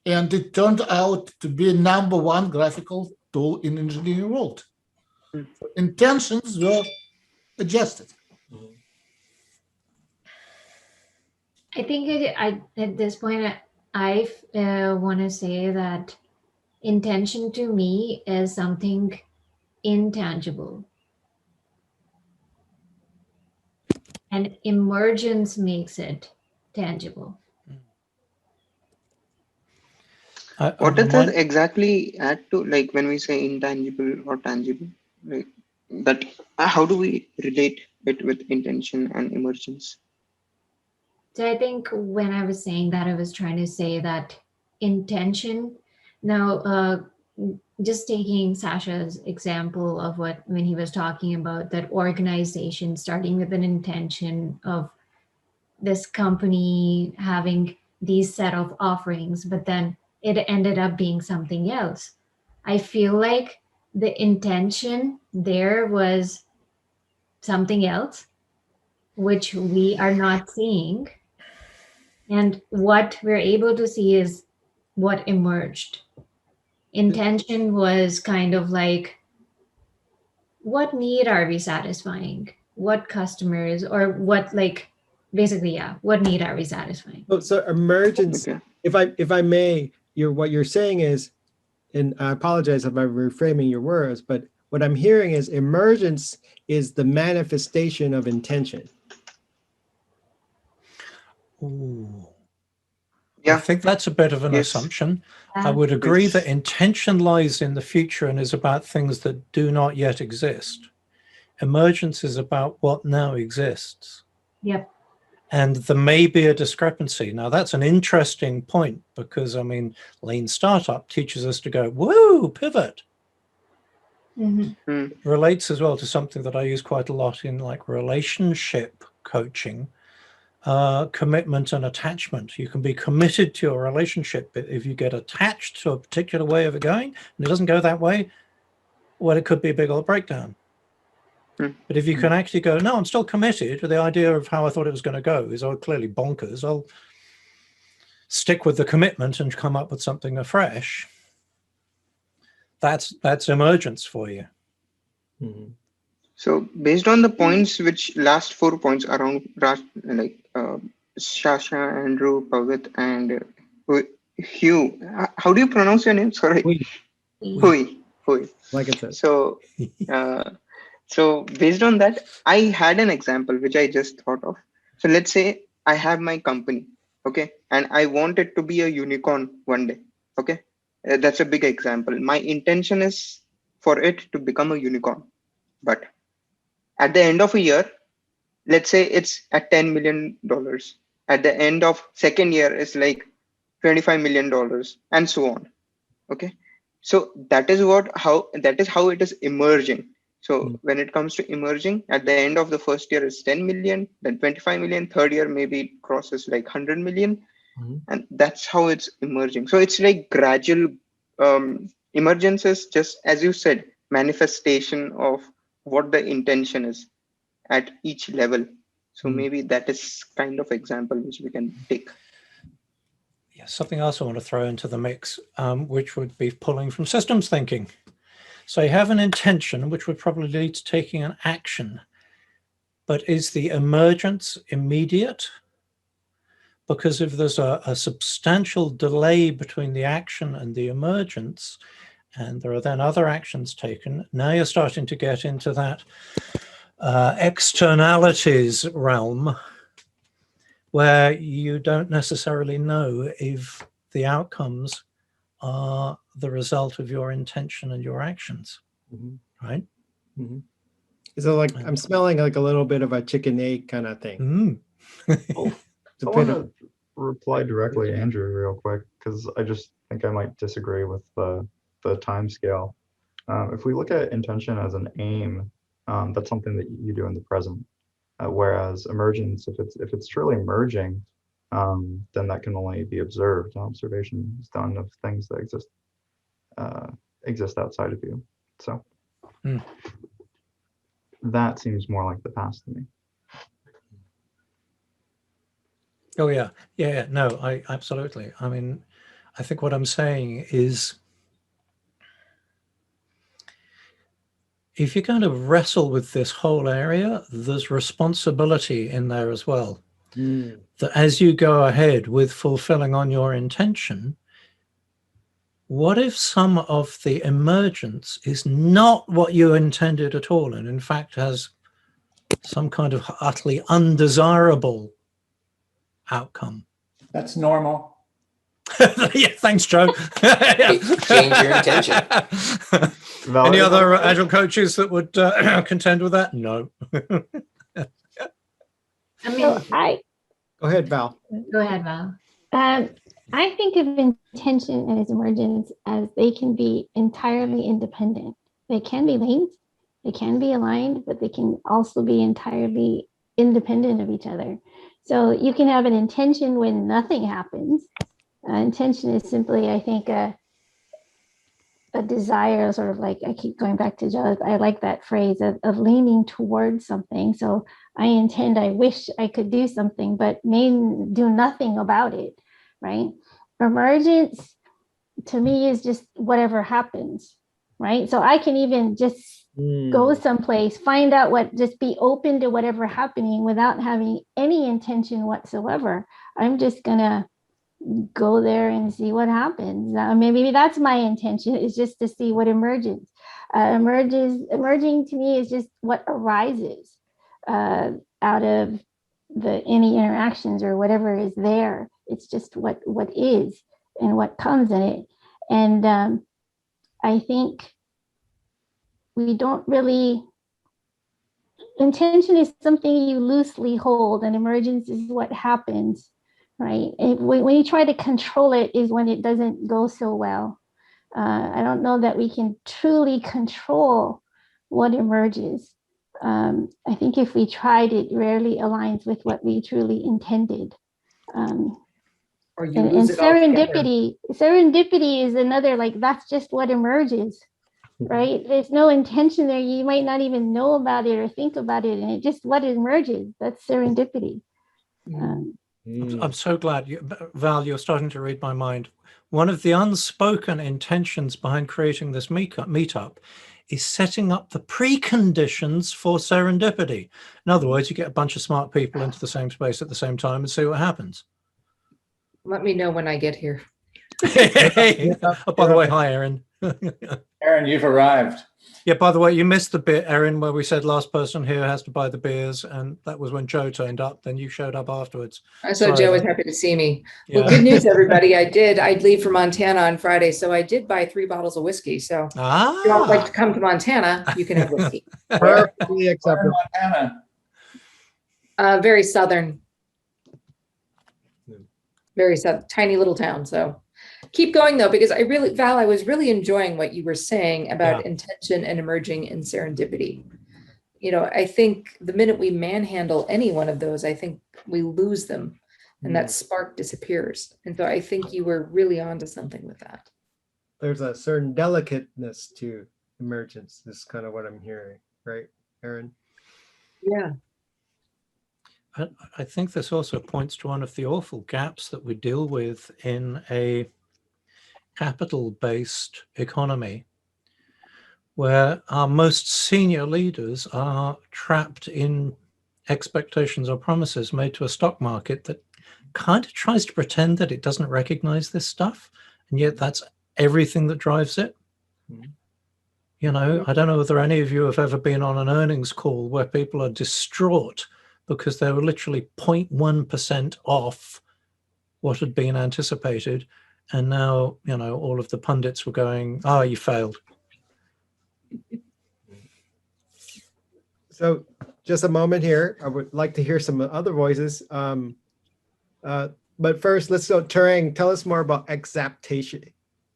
and it turned out to be #1 graphical tool in engineering world. So intentions were adjusted.
I think at this point, I want to say that intention to me is something intangible, and emergence makes it tangible.
What does that exactly add to, like, when we say intangible or tangible? Like that, how do we relate it with intention and emergence?
So I think when I was saying that, I was trying to say that intention. Now, just taking Sasha's example of when he was talking about that organization starting with an intention of this company having these set of offerings, but then it ended up being something else. I feel like the intention there was something else, which we are not seeing. And what we're able to see is what emerged. Intention was kind of like, what need are we satisfying? What customers, or what, like, basically, yeah, what need are we satisfying?
Oh, so emergence, okay. If I may, what you're saying is, and I apologize if I'm reframing your words, but what I'm hearing is emergence is the manifestation of intention.
Ooh.
Yeah.
I think that's a bit of an
Yes.
assumption. I would agree that intention lies in the future and is about things that do not yet exist. Emergence is about what now exists.
Yep.
And there may be a discrepancy. Now, that's an interesting point because, I mean, Lean Startup teaches us to go, woo, pivot. Relates as well to something that I use quite a lot in like relationship coaching, commitment and attachment. You can be committed to your relationship, but if you get attached to a particular way of it going and it doesn't go that way, well, it could be a big old breakdown. But if you can actually go, no, I'm still committed to the idea of how I thought it was going to go is clearly bonkers. I'll stick with the commitment and come up with something afresh. That's emergence for you.
So based on the points, which last 4 points around like Shasha, Andrew, Pavit, and Hugh. How do you pronounce your name? Sorry. Hui.
Like I said.
So, so based on that, I had an example which I just thought of. So let's say I have my company, okay, and I want it to be a unicorn one day, okay. That's a big example. My intention is for it to become a unicorn, but at the end of a year, let's say it's at $10 million. At the end of second year, it's like $25 million, and so on. Okay, so that is how it is emerging. So when it comes to emerging, at the end of the first year is 10 million, then 25 million. Third year maybe it crosses like 100 million, and that's how it's emerging. So it's like gradual emergence is just, as you said, manifestation of what the intention is at each level. So maybe that is kind of example which we can take.
Yeah, something else I want to throw into the mix, which would be pulling from systems thinking. So you have an intention, which would probably lead to taking an action, but is the emergence immediate? Because if there's a substantial delay between the action and the emergence, and there are then other actions taken, now you're starting to get into that externalities realm where you don't necessarily know if the outcomes are the result of your intention and your actions, right?
So like I'm smelling like a little bit of a chicken egg kind of thing.
I want to reply directly, Andrew, real quick, because I just think I might disagree with the time scale. If we look at intention as an aim, that's something that you do in the present. Whereas emergence, if it's truly emerging, then that can only be observed. Observation is done of things that exist outside of you. So that seems more like the past to me.
Oh yeah, no, I absolutely. I mean, I think what I'm saying is, if you're going to wrestle with this whole area, there's responsibility in there as well. That as you go ahead with fulfilling on your intention, what if some of the emergence is not what you intended at all, and in fact has some kind of utterly undesirable outcome?
That's normal.
Yeah, thanks, Joe.
Change your intention.
Any other agile coaches that would contend with that? No.
I mean,
Go ahead, Val.
Go ahead, Val.
I think of intention and its emergence as they can be entirely independent. They can be linked, they can be aligned, but they can also be entirely independent of each other. So you can have an intention when nothing happens. Intention is simply, I think, a desire, sort of like, I keep going back to Joe, I like that phrase of leaning towards something. So I wish I could do something, but may do nothing about it, right? Emergence to me is just whatever happens, right? So I can even just go someplace, find out just be open to whatever happening without having any intention whatsoever. I'm just gonna go there and see what happens. Maybe that's my intention, is just to see what emerges. Emerging to me is just what arises out of any interactions or whatever is there. It's just what is and what comes in it. And I think we don't really, intention is something you loosely hold, and emergence is what happens, right? When you try to control it is when it doesn't go so well. I don't know that we can truly control what emerges. I think if we tried, it rarely aligns with what we truly intended.
Or you
And
lose it altogether.
serendipity is another, like, that's just what emerges, right? There's no intention there. You might not even know about it or think about it, and it just what emerges. That's serendipity.
I'm so glad, Val, you're starting to read my mind. One of the unspoken intentions behind creating this meetup is setting up the preconditions for serendipity. In other words, you get a bunch of smart people into the same space at the same time and see what happens.
Let me know when I get here.
Oh, by the way, hi, Erin.
Erin, you've arrived.
Yeah, by the way, you missed the bit, Erin, where we said last person here has to buy the beers, and that was when Joe turned up. Then you showed up afterwards.
I saw Joe was happy to see me.
Yeah.
Well, good news, everybody. I'd leave for Montana on Friday, so I did buy 3 bottles of whiskey. So if you all like to come to Montana, you can have whiskey.
Perfectly acceptable.
Montana.
Very southern. Very tiny little town. So keep going though, because Val, I was really enjoying what you were saying about intention and emerging in serendipity. You know, I think the minute we manhandle any one of those, I think we lose them and that spark disappears. And so I think you were really onto something with that.
There's a certain delicateness to emergence, is kind of what I'm hearing, right, Erin?
Yeah.
I think this also points to one of the awful gaps that we deal with in a capital-based economy, where our most senior leaders are trapped in expectations or promises made to a stock market that kind of tries to pretend that it doesn't recognize this stuff, and yet that's everything that drives it. You know, I don't know whether any of you have ever been on an earnings call where people are distraught because they were literally 0.1% off what had been anticipated. And now, you know, all of the pundits were going, "Oh, you failed."
So just a moment here. I would like to hear some other voices. But first, let's go, Turing, tell us more about exaptation.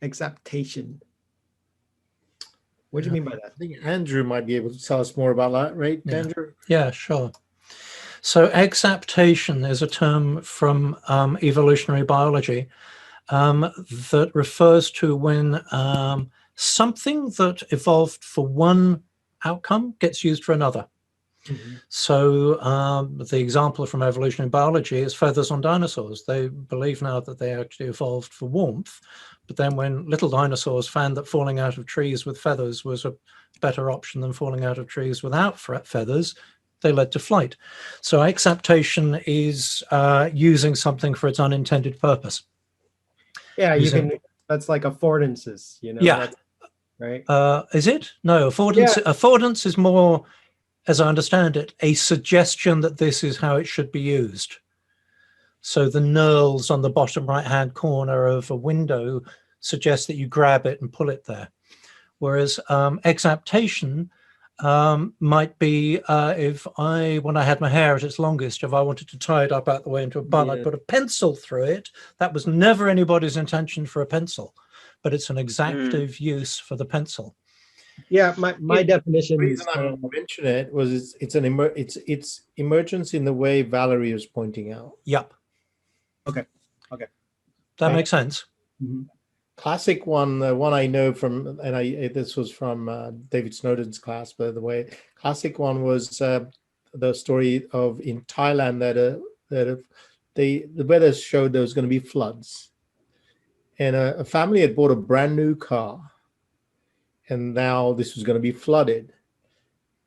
Exaptation. What do you mean by that?
I think Andrew might be able to tell us more about that, right, Andrew?
Yeah, sure. So exaptation is a term from evolutionary biology that refers to when something that evolved for one outcome gets used for another. So the example from evolutionary biology is feathers on dinosaurs. They believe now that they actually evolved for warmth, but then when little dinosaurs found that falling out of trees with feathers was a better option than falling out of trees without feathers, they led to flight. So exaptation is using something for its unintended purpose.
Yeah, you can, that's like affordances, you know?
Yeah.
Right?
Is it? No, affordance is more, as I understand it, a suggestion that this is how it should be used. So the knurls on the bottom right-hand corner of a window suggest that you grab it and pull it there. Whereas exaptation might be when I had my hair at its longest, if I wanted to tie it up out the way into a bun, I'd put a pencil through it. That was never anybody's intention for a pencil, but it's an exactive use for the pencil.
Yeah, my definition.
The reason I mentioned it was it's emergence in the way Valerie was pointing out.
Yep.
Okay.
That makes sense.
Classic one, the one I know from, and this was from David Snowden's class, by the way. Classic one was the story of in Thailand that the weather showed there was going to be floods, and a family had bought a brand new car, and now this was going to be flooded,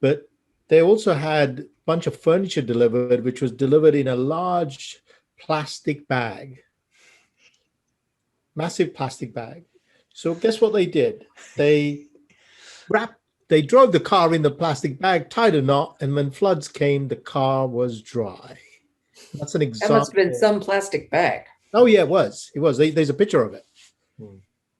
but they also had a bunch of furniture delivered, which was delivered in a large plastic bag. Massive plastic bag. So guess what they did? They drove the car in the plastic bag, tied a knot, and when floods came, the car was dry. That's an example.
That must have been some plastic bag.
Oh yeah, it was. It was. There's a picture of it.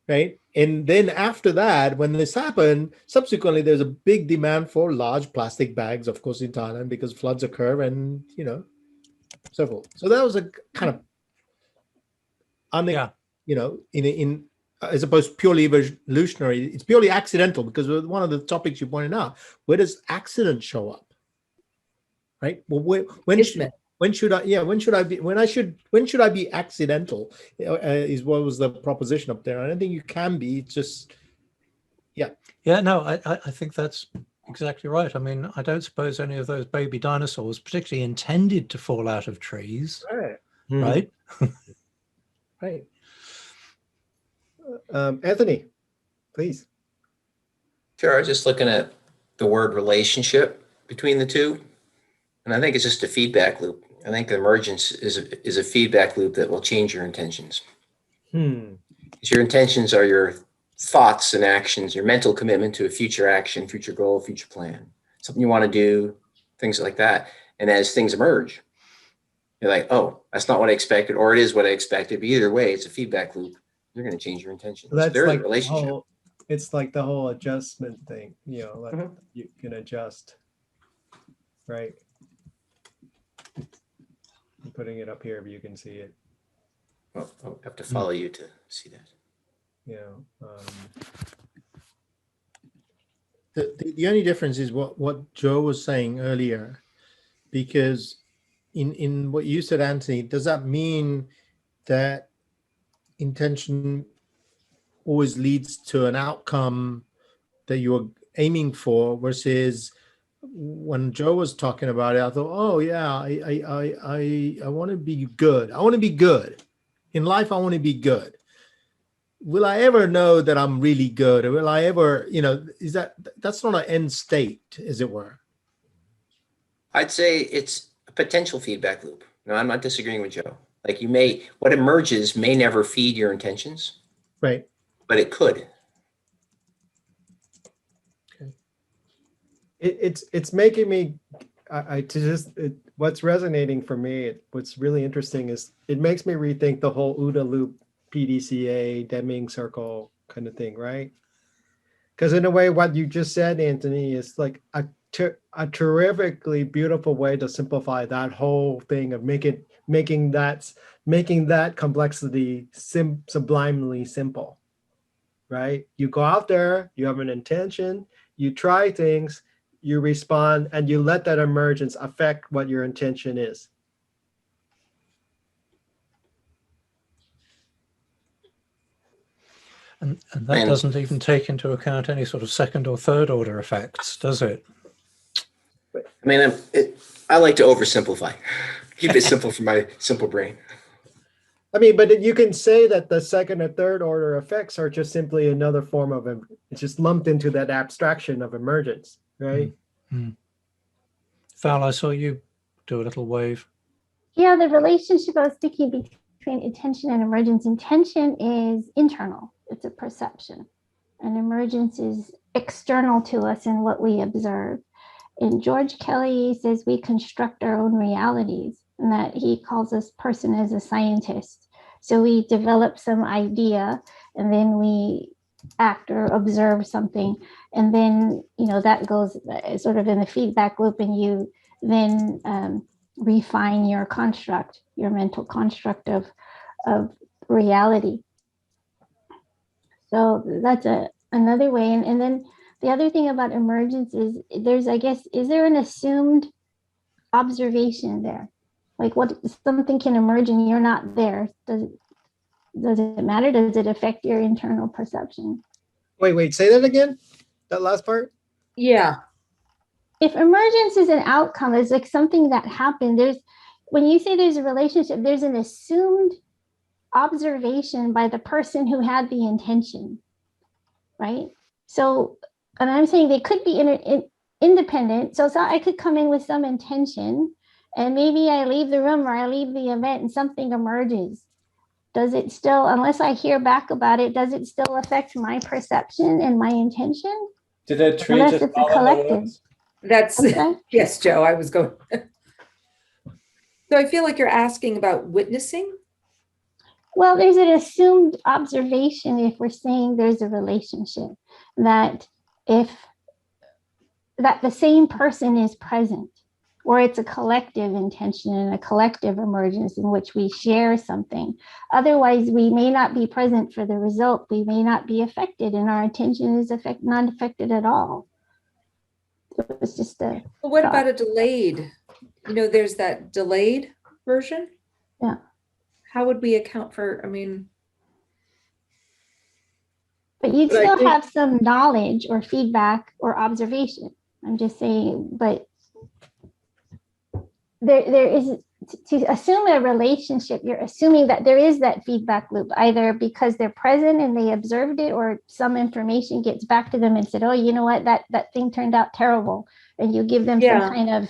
Right. And then after that, when this happened, subsequently, there's a big demand for large plastic bags, of course, in Thailand, because floods occur and, so forth. So that was a kind of, in as opposed to purely evolutionary, it's purely accidental, because one of the topics you pointed out, where does accident show up? Right. Well, when should I be accidental? Is what was the proposition up there? I don't think you can be. It's just,
no, I think that's exactly right. I mean, I don't suppose any of those baby dinosaurs particularly intended to fall out of trees, right?
Right.
Anthony, please.
Sure. I was just looking at the word relationship between the two, and I think it's just a feedback loop. I think the emergence is a feedback loop that will change your intentions. Because your intentions are your thoughts and actions, your mental commitment to a future action, future goal, future plan, something you want to do, things like that. And as things emerge, you're like, oh, that's not what I expected, or it is what I expected. But either way, it's a feedback loop. You're going to change your intentions.
That's
There's
like
a relationship.
It's like the whole adjustment thing, like you can adjust, right? I'm putting it up here, but you can see it.
Well, I'll have to follow you to see that.
The only difference is what Joe was saying earlier, because in what you said, Anthony, does that mean that intention always leads to an outcome that you're aiming for, versus when Joe was talking about it, I thought, oh yeah, I want to be good. I want to be good in life. I want to be good. Will I ever know that I'm really good? Or will I ever, is that's not an end state, as it were?
I'd say it's a potential feedback loop. No, I'm not disagreeing with Joe. Like what emerges may never feed your intentions.
Right.
But it could.
Okay.
It's making me, what's resonating for me, what's really interesting is it makes me rethink the whole OODA loop, PDCA, Deming circle kind of thing, right? Because in a way, what you just said, Anthony, is like a terrifically beautiful way to simplify that whole thing of making that complexity sublimely simple, right? You go out there, you have an intention, you try things, you respond, and you let that emergence affect what your intention is.
And that doesn't even take into account any sort of second or third order effects, does it?
I mean, I like to oversimplify. Keep it simple for my simple brain.
I mean, but you can say that the second or third order effects are just simply another form of, it's just lumped into that abstraction of emergence, right?
Val, I saw you do a little wave.
Yeah, the relationship I was thinking between intention and emergence. Intention is internal. It's a perception. And emergence is external to us in what we observe. And George Kelly says we construct our own realities, and that he calls us person as a scientist. So we develop some idea, and then we act or observe something, and then that goes sort of in the feedback loop, and you then refine your construct, your mental construct of reality. So that's another way. And then the other thing about emergence is is there an assumed observation there? Like something can emerge and you're not there. Does it matter? Does it affect your internal perception?
Wait, say that again? That last part?
Yeah.
If emergence is an outcome, it's like something that happened. When you say there's a relationship, there's an assumed observation by the person who had the intention, right? So, and I'm saying they could be independent. So I could come in with some intention, and maybe I leave the room or I leave the event and something emerges. Does it still, unless I hear back about it, does it still affect my perception and my intention?
Did a tree
Unless
just
it's a
fall in the
collective.
woods?
That's, yes, Joe, I was going. So I feel like you're asking about witnessing.
Well, there's an assumed observation if we're saying there's a relationship, that the same person is present, or it's a collective intention and a collective emergence in which we share something. Otherwise, we may not be present for the result. We may not be affected, and our attention is not affected at all. It was just a
Well, what
thought.
about a delayed? You know, there's that delayed version.
Yeah.
How would we account for, I mean,
But you'd
But I
still
think-
have some knowledge or feedback or observation. I'm just saying, but there is, to assume a relationship, you're assuming that there is that feedback loop, either because they're present and they observed it, or some information gets back to them and said, oh, you know what, that thing turned out terrible. And you give them
Yeah.
some kind of,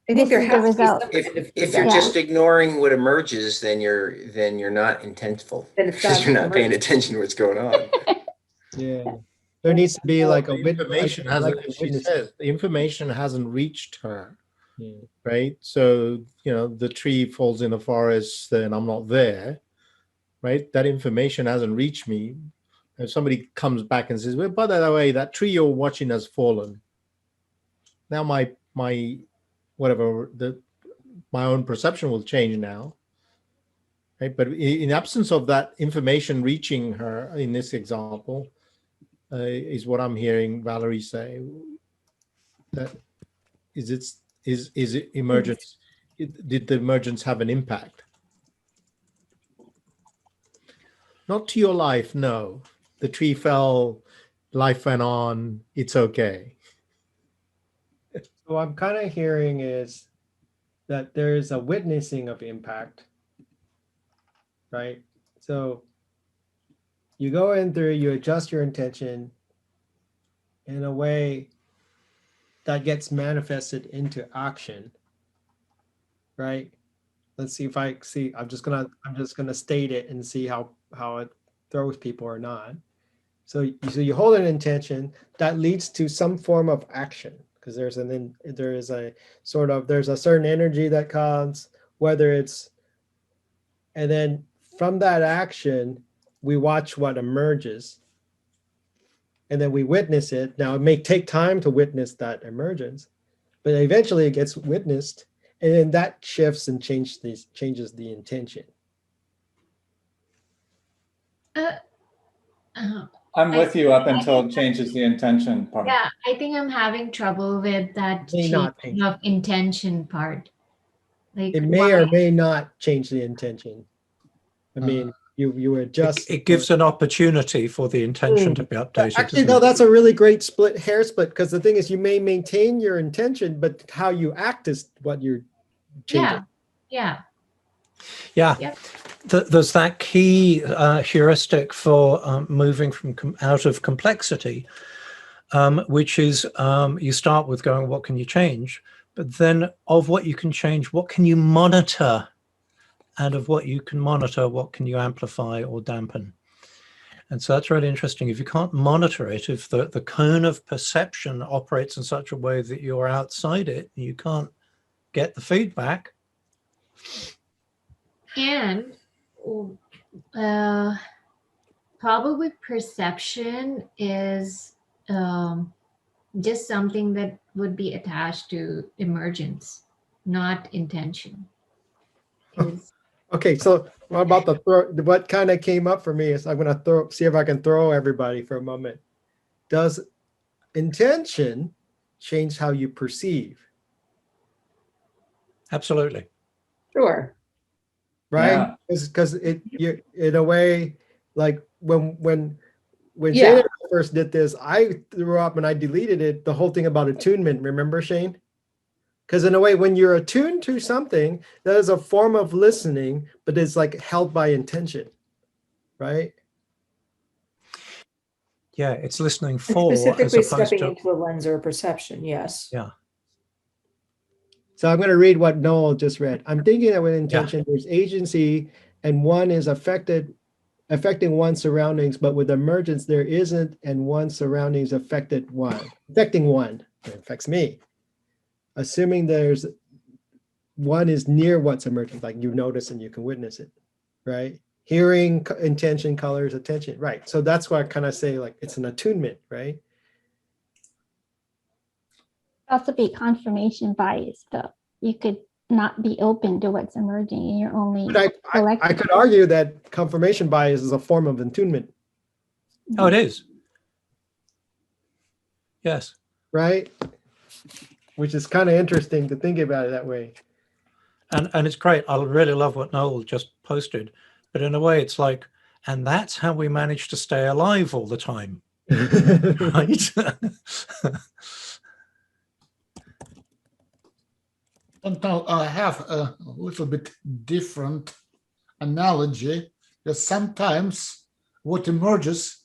I think there
this is the
has to be
result.
some kind of
If you're
feedback.
just ignoring what emerges, then you're not intentful,
Then it's
because
not
you're not paying
emergent.
attention to what's going on.
Yeah. There needs to be like a
The information
like
hasn't,
a
she
witness.
says, the information hasn't reached her,
Yeah.
right? So, you know, the tree falls in the forest and I'm not there, right? That information hasn't reached me. If somebody comes back and says, well, by the way, that tree you're watching has fallen. Now my whatever, my own perception will change now, right? But in absence of that information reaching her in this example, is what I'm hearing Valerie say. That is it emergence? Did the emergence have an impact? Not to your life, no. The tree fell, life went on, it's okay.
So I'm kind of hearing is that there's a witnessing of impact, right? So you go in through, you adjust your intention in a way that gets manifested into action, right? Let's see if I see. I'm just gonna state it and see how it throws people or not. So you hold an intention that leads to some form of action, because there's a certain energy that comes, whether it's, and then from that action we watch what emerges, and then we witness it. Now it may take time to witness that emergence, but eventually it gets witnessed, and then that shifts and changes the intention.
I'm with you up until it changes the intention part.
Yeah, I think I'm having trouble with that
May not
changing of intention part. Like,
It may or
why-
may not change the intention. I mean, you adjust.
It gives an opportunity for the intention to be updated.
Actually,
doesn't
no,
it?
that's a really great hair split, because the thing is, you may maintain your intention, but how you act is what you're changing.
yeah.
Yeah.
Yep.
There's that key heuristic for moving out of complexity, which is you start with going, what can you change? But then of what you can change, what can you monitor? And of what you can monitor, what can you amplify or dampen? And so that's really interesting. If you can't monitor it, if the cone of perception operates in such a way that you're outside it, you can't get the feedback.
And probably perception is just something that would be attached to emergence, not intention.
Okay, so what about what kind of came up for me is I'm going to see if I can throw everybody for a moment. Does intention change how you perceive?
Absolutely.
Sure.
Right? Because you in a way, like when
Yeah.
Shane first did this, I threw up and I deleted it, the whole thing about attunement. Remember, Shane? Because in a way, when you're attuned to something, that is a form of listening, but it's like held by intention, right?
Yeah, it's listening
And
for as
specifically
opposed
stepping
to.
into a lens or a perception, yes.
Yeah.
So I'm going to read what Noel just read. I'm thinking that with intention, there's agency, and one is affecting one's surroundings, but with emergence, there isn't, and one's surroundings affecting one. It affects me. Assuming one is near what's emerging, like you notice and you can witness it, right? hearing, intention, colors, attention. Right. So that's why I kind of say like it's an attunement, right?
Also be confirmation bias, though. You could not be open to what's emerging, and you're only
But I could argue that confirmation bias is a form of attunement.
Oh, it is. Yes.
Right. Which is kind of interesting to think about it that way.
And it's great. I really love what Noel just posted. But in a way, it's like, and that's how we manage to stay alive all the time. Right?
And now I have a little bit different analogy that sometimes what emerges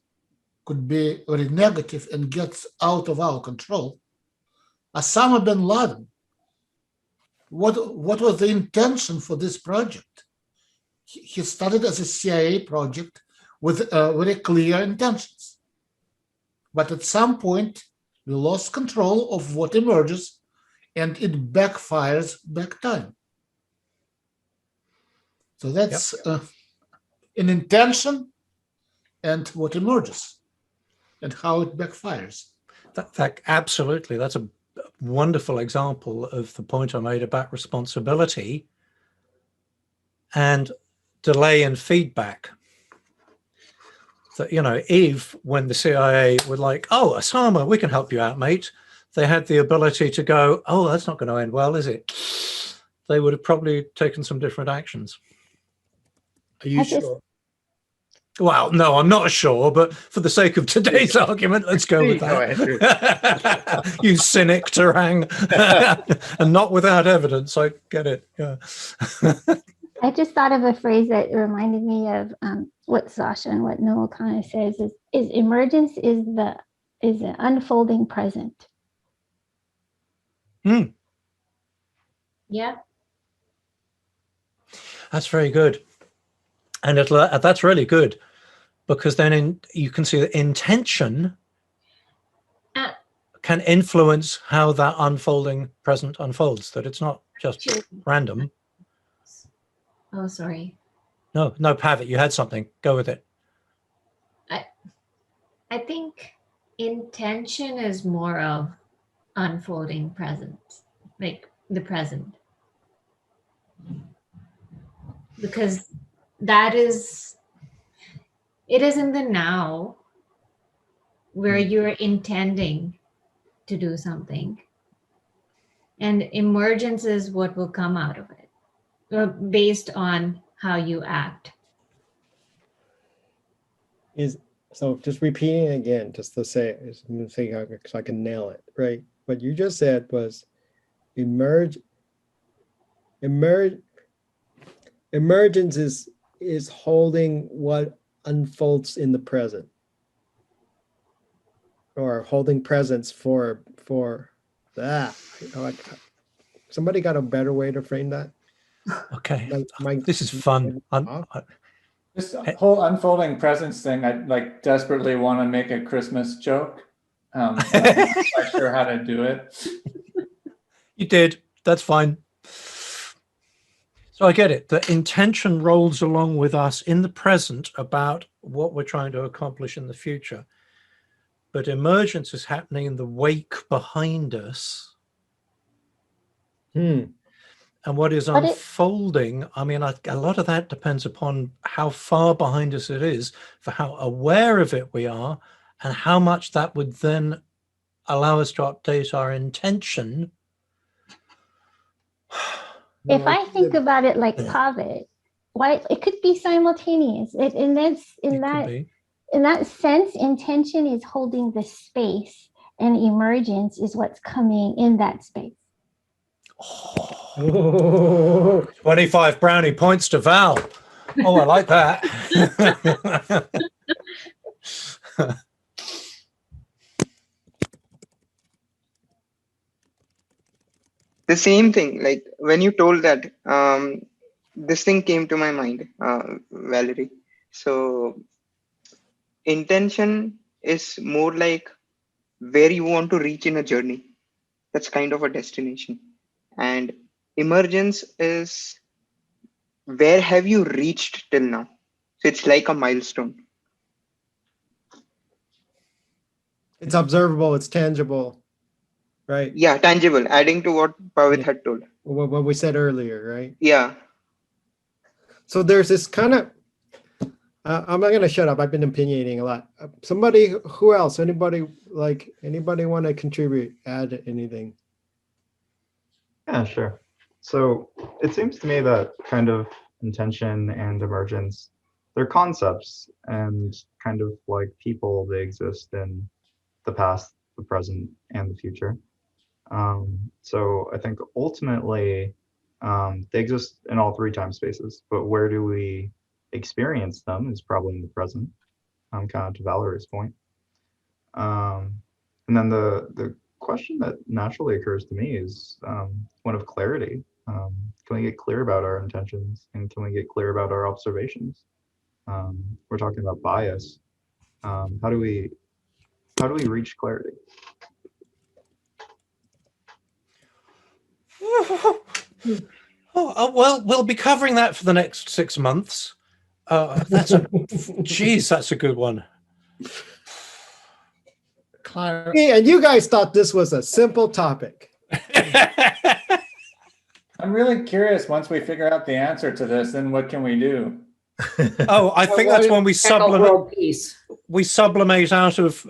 could be very negative and gets out of our control. Osama bin Laden, what was the intention for this project? He started as a CIA project with very clear intentions. But at some point, we lost control of what emerges, and it backfires back time. So that's an intention and what emerges and how it backfires.
That absolutely, that's a wonderful example of the point I made about responsibility and delay and feedback. That, you know, Eve, when the CIA were like, oh, Osama, we can help you out, mate, they had the ability to go, oh, that's not going to end well, is it? They would have probably taken some different actions.
Are you sure?
Well, no, I'm not sure, but for the sake of today's argument, let's go with that. You cynic, Tarang. And not without evidence, I get it. Yeah.
I just thought of a phrase that reminded me of what Sasha and what Noel kind of says is emergence is the unfolding present.
Yeah.
That's very good. And that's really good because then you can see that intention can influence how that unfolding present unfolds, that it's not just random.
Oh, sorry.
No, Pavitt, you had something. Go with it.
I think intention is more of unfolding present, like the present. Because it is in the now where you're intending to do something. And emergence is what will come out of it, based on how you act.
So just repeating it again, just to say it, so I can nail it, right? What you just said was emergence is holding what unfolds in the present, or holding presence for that. Somebody got a better way to frame that?
Okay, this is fun.
This whole unfolding presence thing, I like desperately want to make a Christmas joke. I'm not quite sure how to do it.
You did. That's fine. So I get it. The intention rolls along with us in the present about what we're trying to accomplish in the future. But emergence is happening in the wake behind us. And what is unfolding, I mean, a lot of that depends upon how far behind us it is, for how aware of it we are, and how much that would then allow us to update our intention.
If I think about it like Pavitt, why it could be simultaneous. In that sense, intention is holding the space, and emergence is what's coming in that space.
25 brownie points to Val. Oh, I like that.
The same thing, like when you told that, this thing came to my mind, Valerie. So intention is more like where you want to reach in a journey. That's kind of a destination. And emergence is where have you reached till now. So it's like a milestone.
It's observable, it's tangible, right?
Yeah, tangible, adding to what Pavit had told.
What we said earlier, right?
Yeah.
So there's this kind of, I'm not going to shut up. I've been opinionating a lot. Somebody, who else? Anybody want to contribute, add anything?
Yeah, sure. So it seems to me that kind of intention and emergence, they're concepts, and kind of like people, they exist in the past, the present, and the future. So I think ultimately they exist in all three time spaces, but where do we experience them is probably in the present, kind of to Valerie's point. And then the question that naturally occurs to me is one of clarity. Can we get clear about our intentions, and can we get clear about our observations? We're talking about bias. How do we reach clarity?
Well, we'll be covering that for the next 6 months. That's a good one.
Yeah, and you guys thought this was a simple topic.
I'm really curious, once we figure out the answer to this, then what can we do?
Oh, I think that's when we
Tackle world peace.
We sublimate out of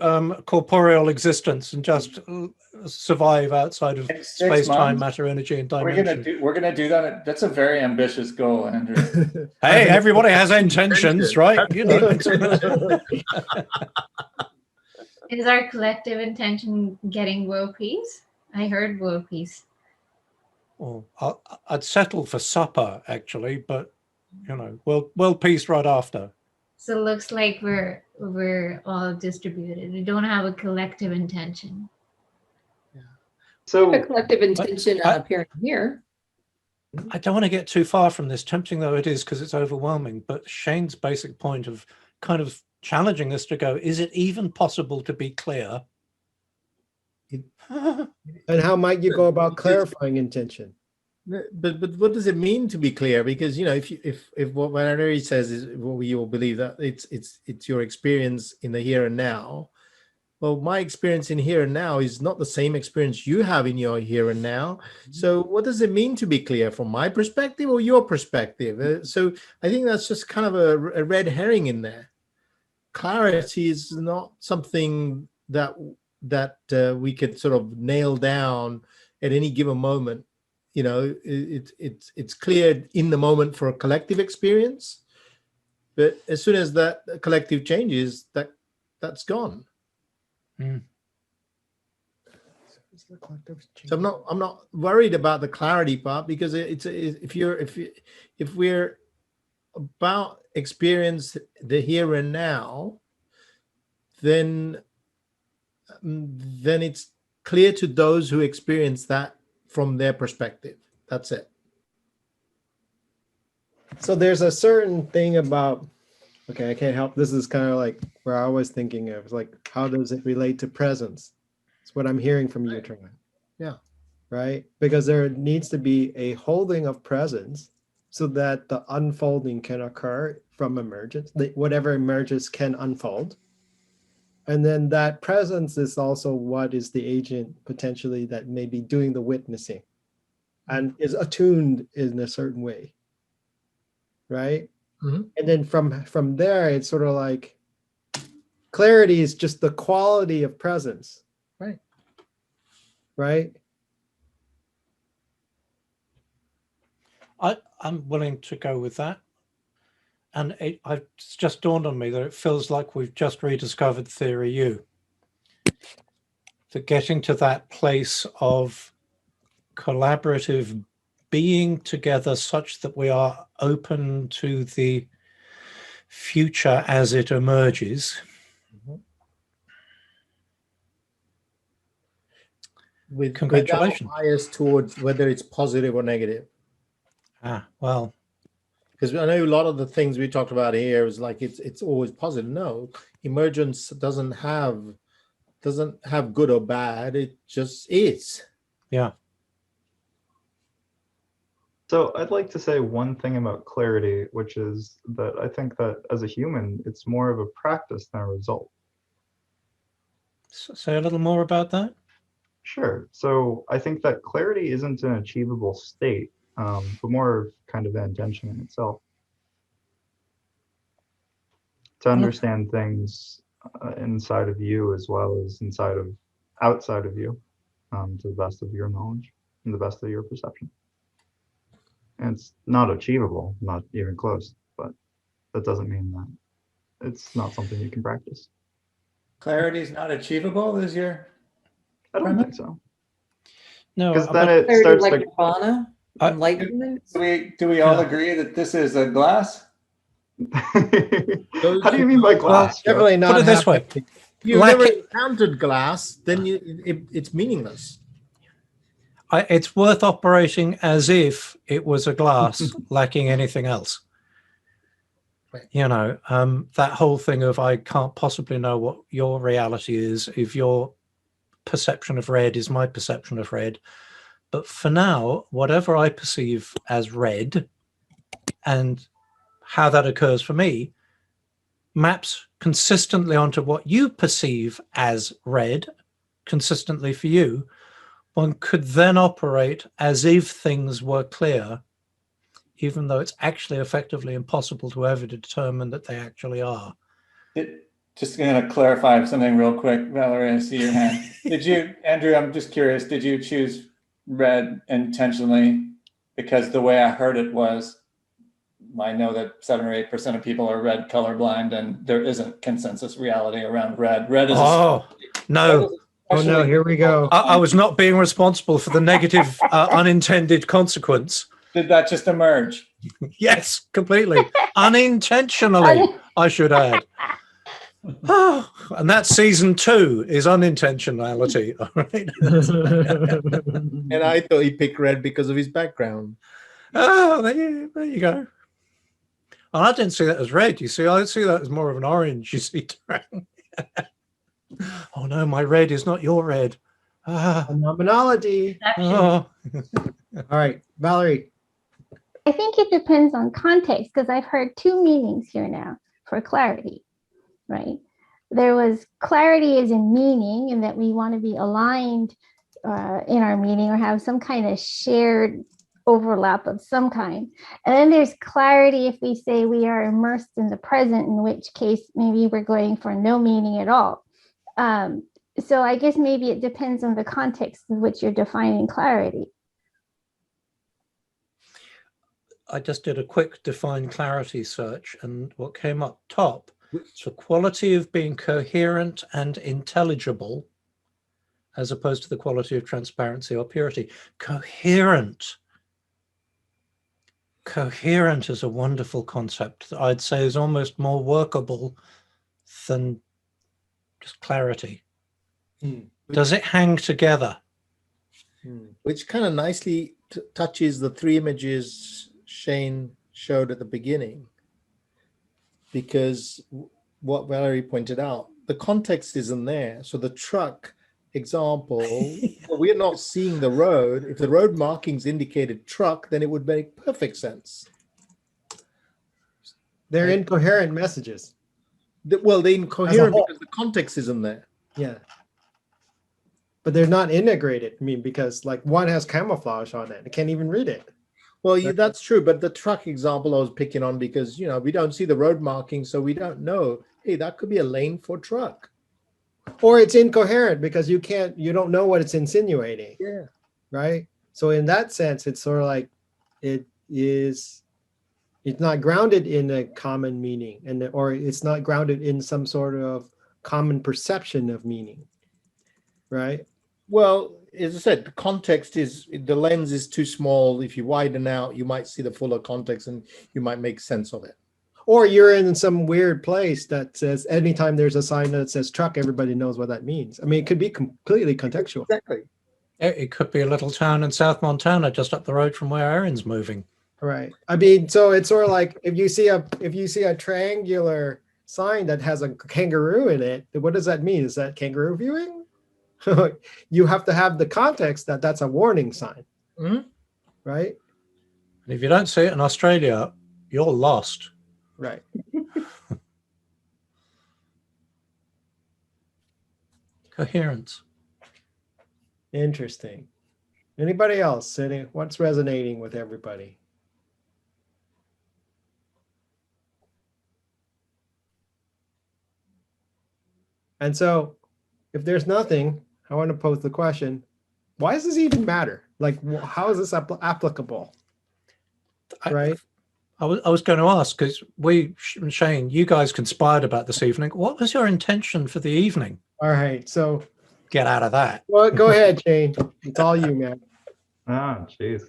corporeal existence and just survive outside of space, time, matter, energy, and dimension.
We're gonna do that. That's a very ambitious goal, Andrew.
Hey, everybody has intentions, right? You know.
Is our collective intention getting world peace? I heard world peace.
Well, I'd settle for supper, actually, but you know, world peace right after.
So it looks like we're all distributed. We don't have a collective intention.
So
a collective intention on appearing here.
I don't want to get too far from this, tempting though it is because it's overwhelming, but Shane's basic point of kind of challenging us to go, is it even possible to be clear?
And how might you go about clarifying intention?
But what does it mean to be clear? Because you know, if what Valerie says is what we all believe, that it's your experience in the here and now. Well, my experience in here and now is not the same experience you have in your here and now. So what does it mean to be clear from my perspective or your perspective? So I think that's just kind of a red herring in there. Clarity is not something that we could sort of nail down at any given moment. You know, it's clear in the moment for a collective experience, but as soon as that collective changes, that's gone.
Mm.
So I'm not worried about the clarity part, because if we're about experience the here and now, then it's clear to those who experience that from their perspective. That's it.
So there's a certain thing about, okay, I can't help. This is kind of like where I was thinking of, like, how does it relate to presence? It's what I'm hearing from you, Tran.
Yeah.
Right? Because there needs to be a holding of presence so that the unfolding can occur from emergence, whatever emerges can unfold. And then that presence is also what is the agent potentially that may be doing the witnessing and is attuned in a certain way. Right?
Mm-hmm.
And then from there, it's sort of like clarity is just the quality of presence.
Right.
Right.
I'm willing to go with that. And it's just dawned on me that it feels like we've just rediscovered theory U. That getting to that place of collaborative being together such that we are open to the future as it emerges.
With
Congratulations.
Without bias towards whether it's positive or negative.
Well,
because I know a lot of the things we talked about here is like it's always positive. No, emergence doesn't have good or bad. It just is.
Yeah.
So I'd like to say one thing about clarity, which is that I think that as a human, it's more of a practice than a result.
Say a little more about that.
Sure. So I think that clarity isn't an achievable state, but more kind of an intention in itself. To understand things inside of you as well as outside of you, to the best of your knowledge and the best of your perception. And it's not achievable, not even close, but that doesn't mean that it's not something you can practice.
Clarity is not achievable, is your
I don't think so.
No,
because then it
Clarity
starts
like
to.
nirvana, enlightenment.
Do we all agree that this is a glass?
How do you mean by glass? Joe?
Definitely not.
Put it this way.
You
Like
never
it-
encountered glass, then it's meaningless.
It's worth operating as if it was a glass lacking anything else. You know, that whole thing of I can't possibly know what your reality is if your perception of red is my perception of red. But for now, whatever I perceive as red and how that occurs for me maps consistently onto what you perceive as red consistently for you. One could then operate as if things were clear, even though it's actually effectively impossible to ever determine that they actually are.
Just going to clarify something real quick. Valerie, I see your hand. Did you, Andrew, I'm just curious, did you choose red intentionally? Because the way I heard it was, I know that 7 or 8% of people are red colorblind, and there isn't consensus reality around red. Red is
no.
Oh no, here we go.
I was not being responsible for the negative unintended consequence.
Did that just emerge?
Yes, completely. Unintentionally, I should add. Oh, and that's season 2 is unintentionality. All right.
And I thought he picked red because of his background.
Oh, there you go. And I didn't see that as red. You see, I see that as more of an orange. You see, oh no, my red is not your red.
Phenomenology.
Oh.
All right, Valerie.
I think it depends on context, because I've heard 2 meanings here now for clarity, right? There was clarity as in meaning, and that we want to be aligned in our meaning or have some kind of shared overlap of some kind. And then there's clarity if we say we are immersed in the present, in which case maybe we're going for no meaning at all. So I guess maybe it depends on the context in which you're defining clarity.
I just did a quick define clarity search, and what came up top is the quality of being coherent and intelligible, as opposed to the quality of transparency or purity. Coherent. Coherent is a wonderful concept that I'd say is almost more workable than just clarity. Does it hang together?
Which kind of nicely touches the 3 images Shane showed at the beginning, because what Valerie pointed out, the context isn't there. So the truck example, we're not seeing the road. If the road markings indicated truck, then it would make perfect sense.
They're incoherent messages.
Well, they're incoherent because the context isn't there.
Yeah. But they're not integrated. I mean, because like one has camouflage on it. I can't even read it.
Well, yeah, that's true. But the truck example I was picking on because, you know, we don't see the road marking, so we don't know, hey, that could be a lane for truck.
Or it's incoherent because you don't know what it's insinuating.
Yeah.
Right. So in that sense, it's sort of like it's not grounded in a common meaning, or it's not grounded in some sort of common perception of meaning. Right.
Well, as I said, the context is, the lens is too small. If you widen out, you might see the fuller context and you might make sense of it.
Or you're in some weird place that says anytime there's a sign that says truck, everybody knows what that means. I mean, it could be completely contextual.
Exactly.
It could be a little town in South Montana just up the road from where Erin's moving.
Right. I mean, so it's sort of like if you see a triangular sign that has a kangaroo in it, what does that mean? Is that kangaroo viewing? You have to have the context that that's a warning sign.
Mm-hmm.
Right.
And if you don't see it in Australia, you're lost.
Right.
Coherence.
Interesting. Anybody else? What's resonating with everybody? And so if there's nothing, I want to pose the question, why does this even matter? Like, how is this applicable? Right?
I was going to ask, because Shane, you guys conspired about this evening. What was your intention for the evening?
All right. So
get out of that.
Well, go ahead, Shane. It's all you, man.
Oh, jeez.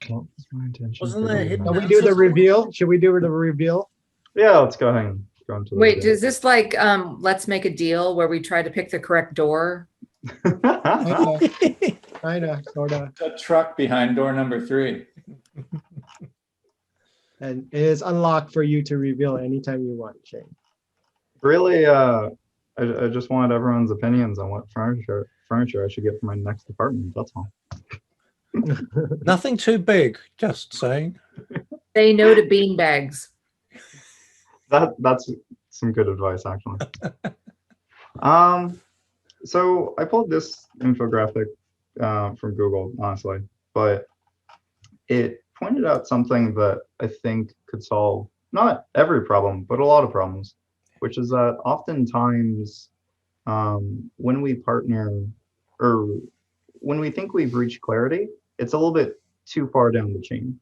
What was my intention?
Wasn't there a hidden
Shall we do the reveal? Should we do the reveal?
Yeah, let's go ahead and go into the
Wait,
reveal.
is this like let's make a deal where we try to pick the correct door?
Kinda, sorta.
A truck behind door number 3.
And it is unlocked for you to reveal anytime you want, Shane.
Really, I just wanted everyone's opinions on what furniture I should get for my next apartment. That's all.
Nothing too big, just saying.
Say no to bean bags.
That's some good advice, actually. So I pulled this infographic from Google, honestly, but it pointed out something that I think could solve not every problem, but a lot of problems, which is that oftentimes when we partner or when we think we've reached clarity, it's a little bit too far down the chain.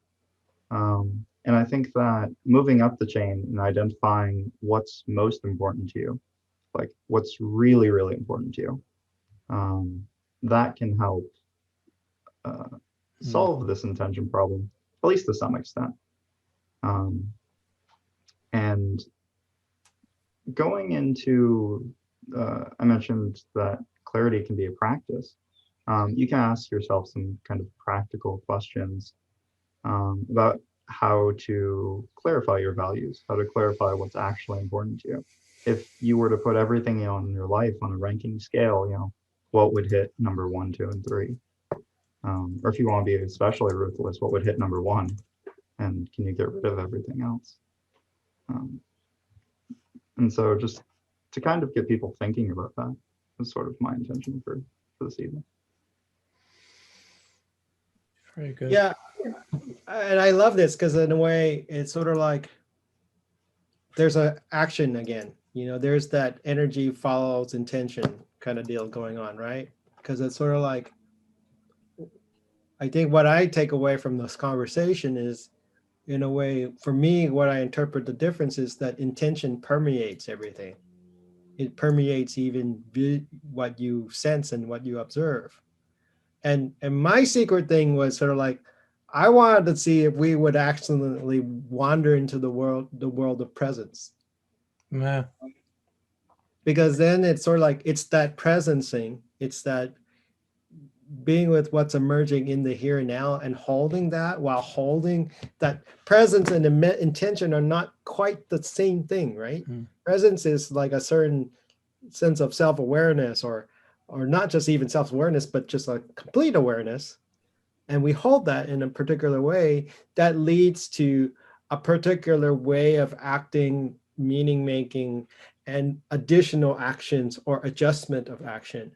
And I think that moving up the chain and identifying what's most important to you, like what's really, really important to you, that can help solve this intention problem, at least to some extent. And going into, I mentioned that clarity can be a practice. You can ask yourself some kind of practical questions about how to clarify your values, how to clarify what's actually important to you. If you were to put everything on your life on a ranking scale, what would hit number 1, 2, and 3? Or if you want to be especially ruthless, what would hit number 1? And can you get rid of everything else? And so just to kind of get people thinking about that is sort of my intention for this evening.
Very good.
Yeah. And I love this because in a way, it's sort of like there's an action again. There's that energy follows intention kind of deal going on, right? Because it's sort of like, I think what I take away from this conversation is, in a way, for me, what I interpret the difference is that intention permeates everything. It permeates even what you sense and what you observe. And my secret thing was sort of like, I wanted to see if we would accidentally wander into the world of presence.
Yeah.
Because then it's sort of like, it's that presencing, it's that being with what's emerging in the here and now and holding that while holding that presence and intention are not quite the same thing, right? Presence is like a certain sense of self-awareness or not just even self-awareness, but just a complete awareness. And we hold that in a particular way that leads to a particular way of acting, meaning making, and additional actions or adjustment of action.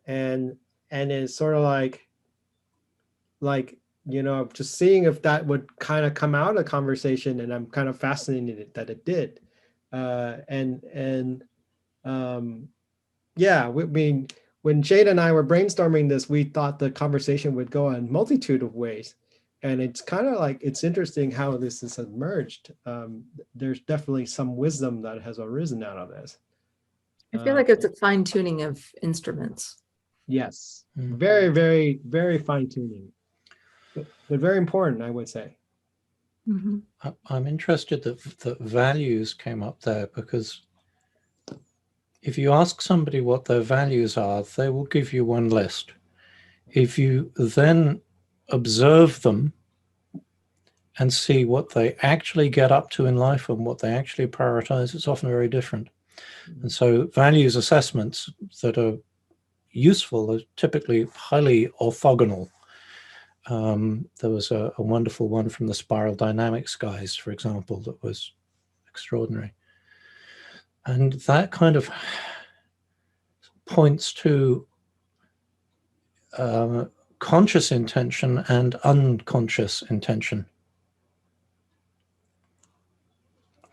And it's sort of like just seeing if that would kind of come out of conversation, and I'm kind of fascinated that it did. Yeah, I mean, when Jade and I were brainstorming this, we thought the conversation would go a multitude of ways. And it's kind of like, it's interesting how this has emerged. There's definitely some wisdom that has arisen out of this.
I feel like it's a fine tuning of instruments.
Yes, very, very, very fine tuning, but very important, I would say.
I'm interested that values came up there, because if you ask somebody what their values are, they will give you one list. If you then observe them and see what they actually get up to in life and what they actually prioritize, it's often very different. And so values assessments that are useful. They're typically highly orthogonal. There was a wonderful one from the Spiral Dynamics guys, for example, that was extraordinary. And that kind of points to conscious intention and unconscious intention,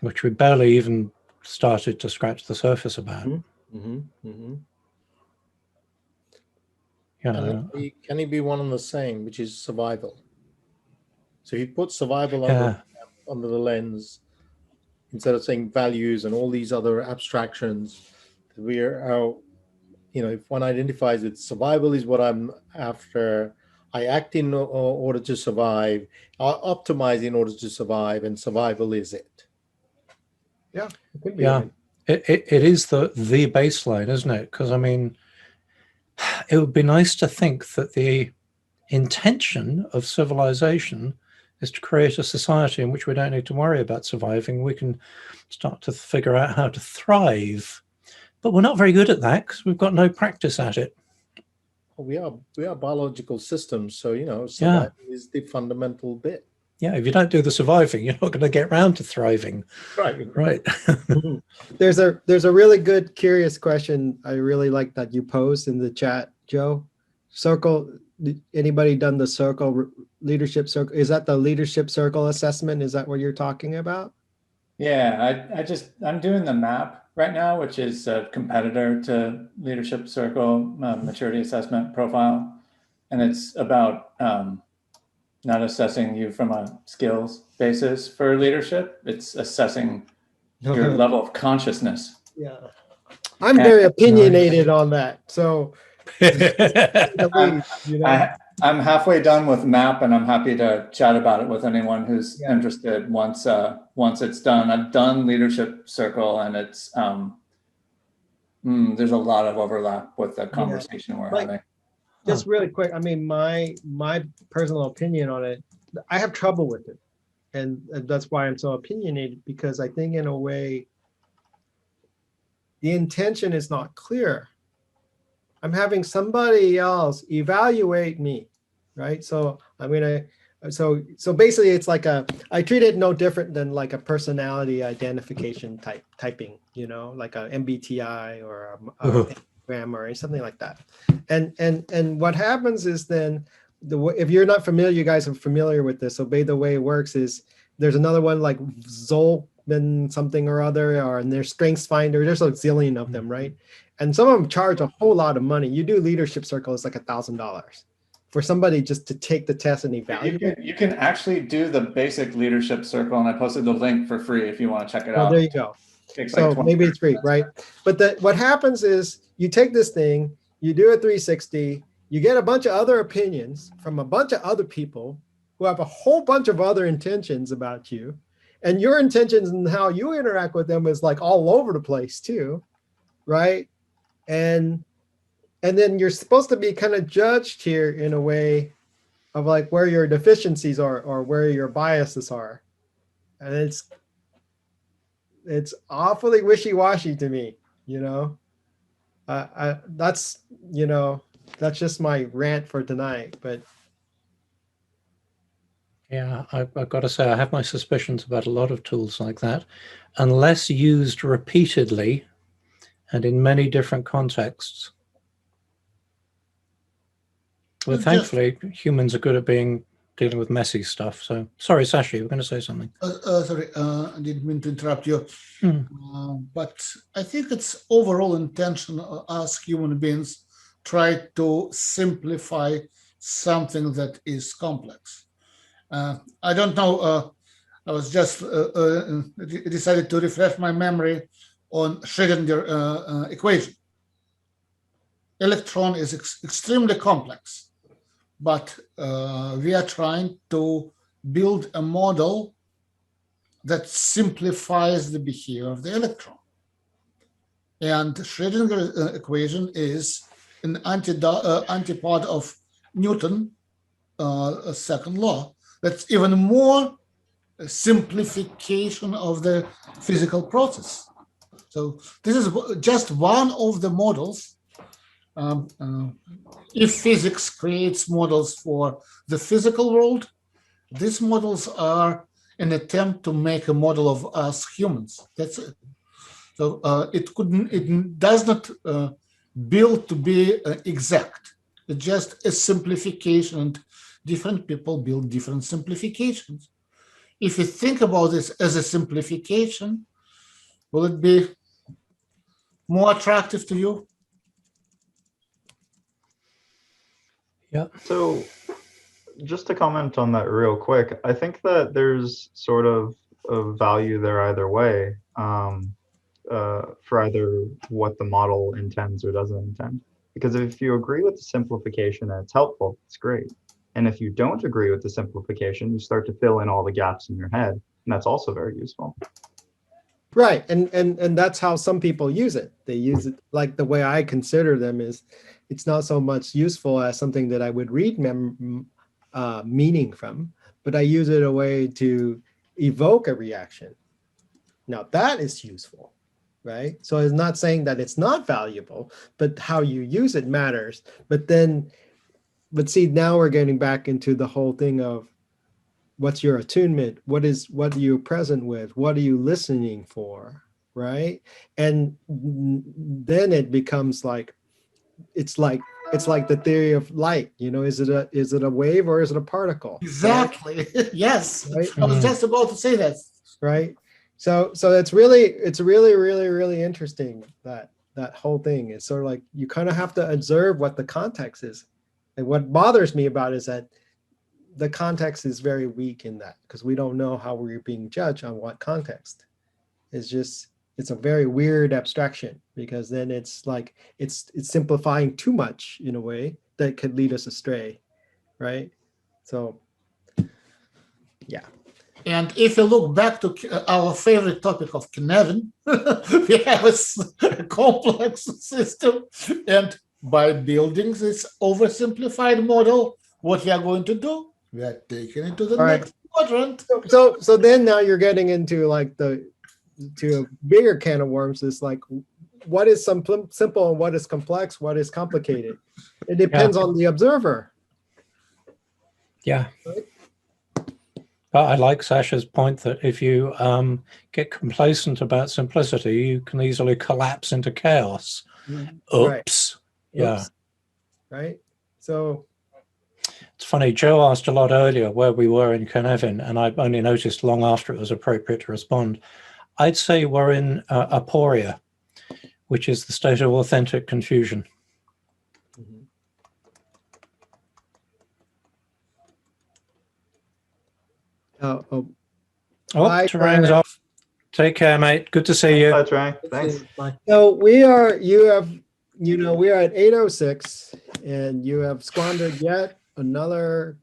which we barely even started to scratch the surface about.
Mm-hmm. Mm-hmm.
You know,
can it be one and the same, which is survival? So you put survival under the lens, instead of saying values and all these other abstractions, if one identifies that survival is what I'm after, I act in order to survive, I optimize in order to survive, and survival is it.
Yeah, it could be.
Yeah, it is the baseline, isn't it? Because I mean, it would be nice to think that the intention of civilization is to create a society in which we don't need to worry about surviving. We can start to figure out how to thrive, but we're not very good at that because we've got no practice at it.
Well, we are biological systems, so survival is the fundamental bit.
Yeah, if you don't do the surviving, you're not going to get around to thriving. Right.
There's a really good, curious question I really like that you posed in the chat, Joe. Circle. Anybody done the circle leadership circle? Is that the leadership circle assessment? Is that what you're talking about?
Yeah, I'm doing the map right now, which is a competitor to leadership circle maturity assessment profile, and it's about not assessing you from a skills basis for leadership. It's assessing your level of consciousness.
Yeah, I'm very opinionated on that. So
I'm halfway done with MAP, and I'm happy to chat about it with anyone who's interested once it's done. I've done leadership circle, and it's there's a lot of overlap with the conversation we're having.
Just really quick, I mean, my personal opinion on it, I have trouble with it, and that's why I'm so opinionated, because I think in a way the intention is not clear. I'm having somebody else evaluate me, right? So I mean, so basically it's like I treat it no different than like a personality identification typing, like a MBTI or a Enneagram or something like that. And what happens is then, if you're not familiar, you guys are familiar with this. So the way it works is there's another one like Zolman something or other, and there's Strengths Finder. There's a zillion of them, right? And some of them charge a whole lot of money. You do leadership circle, it's like $1,000 for somebody just to take the test and evaluate.
You can actually do the basic leadership circle, and I posted the link for free if you want to check it out.
There you go. So like maybe it's free, right? But what happens is you take this thing, you do a 360, you get a bunch of other opinions from a bunch of other people who have a whole bunch of other intentions about you, and your intentions and how you interact with them is like all over the place too, right? And then you're supposed to be kind of judged here in a way of like where your deficiencies are or where your biases are. And it's awfully wishy-washy to me, that's just my rant for tonight. But
yeah, I've got to say, I have my suspicions about a lot of tools like that, unless used repeatedly and in many different contexts. Well, thankfully, humans are good at dealing with messy stuff. So, sorry, Sashi, you were going to say something.
Sorry, I didn't mean to interrupt you. But I think it's overall intention as human beings try to simplify something that is complex. I don't know. I was just decided to refresh my memory on Schrödinger equation. Electron is extremely complex, but we are trying to build a model that simplifies the behavior of the electron. And Schrödinger equation is an antipode of Newton's second law. That's even more simplification of the physical process. So this is just one of the models if physics creates models for the physical world, these models are an attempt to make a model of us humans. That's it. So it does not build to be exact. It's just a simplification, and different people build different simplifications. If you think about this as a simplification, will it be more attractive to you?
Yeah.
So just to comment on that real quick, I think that there's sort of a value there either way, for either what the model intends or doesn't intend. Because if you agree with the simplification and it's helpful, it's great. And if you don't agree with the simplification, you start to fill in all the gaps in your head, and that's also very useful.
Right, and that's how some people use it. They use it like the way I consider them is, it's not so much useful as something that I would read meaning from, but I use it a way to evoke a reaction. Now that is useful, right? So it's not saying that it's not valuable, but how you use it matters. But see, now we're getting back into the whole thing of what's your attunement? What are you present with? What are you listening for? Right? And then it becomes like, it's like the theory of light. Is it a wave or is it a particle?
Exactly. Right? Yes.
Right?
I was just about to say that.
Right. So it's really interesting, that whole thing. It's sort of like you kind of have to observe what the context is. And what bothers me about it is that the context is very weak in that, because we don't know how we're being judged on what context. It's a very weird abstraction, because then it's like it's simplifying too much in a way that could lead us astray, right? So yeah.
And if you look back to our favorite topic of Knevin, we have a complex system, and by building this oversimplified model, what we are going to do, we are taking it to the next quadrant.
So then now you're getting into like to a bigger can of worms. Is like, what is simple and what is complex, what is complicated? It depends on the observer.
Yeah. Right? But I like Sasha's point that if you get complacent about simplicity, you can easily collapse into chaos. Oops. Yeah.
Oops. Right. So
it's funny, Joe asked a lot earlier where we were in Cynefin, and I only noticed long after it was appropriate to respond. I'd say we're in aporia, which is the state of authentic confusion.
Mm-hmm.
Tarang's off. Take care, mate. Good to see you.
Bye, Tarang. Thanks.
Bye. So we are at 8:06, and you have squandered yet another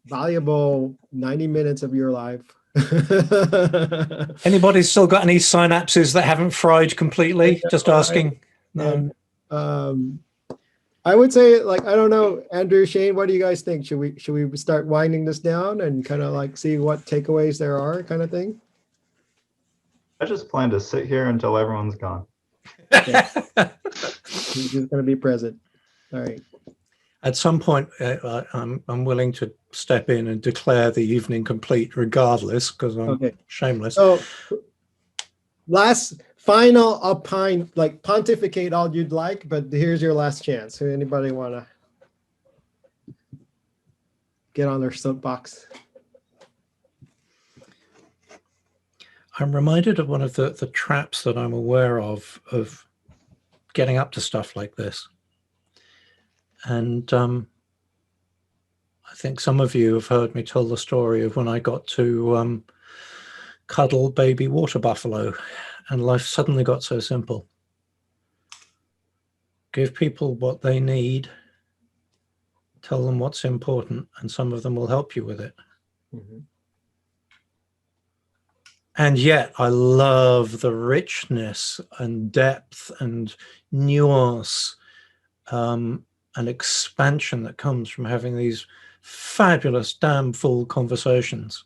valuable 90 minutes of your life.
Anybody still got any synapses that haven't fried completely? Just asking.
No. And, I would say, like, I don't know, Andrew, Shane, what do you guys think? Should we start winding this down and kind of like see what takeaways there are, kind of thing?
I just plan to sit here until everyone's gone.
Okay. He's just going to be present. All right.
At some point, I'm willing to step in and declare the evening complete, regardless, because I'm shameless.
So, final, I'll pontificate all you'd like, but here's your last chance. So anybody want to get on their soapbox?
I'm reminded of one of the traps that I'm aware of getting up to stuff like this. And I think some of you have heard me tell the story of when I got to cuddle baby water buffalo, and life suddenly got so simple. Give people what they need, tell them what's important, and some of them will help you with it.
Mm-hmm.
And yet I love the richness and depth and nuance and expansion that comes from having these fabulous, damn full conversations.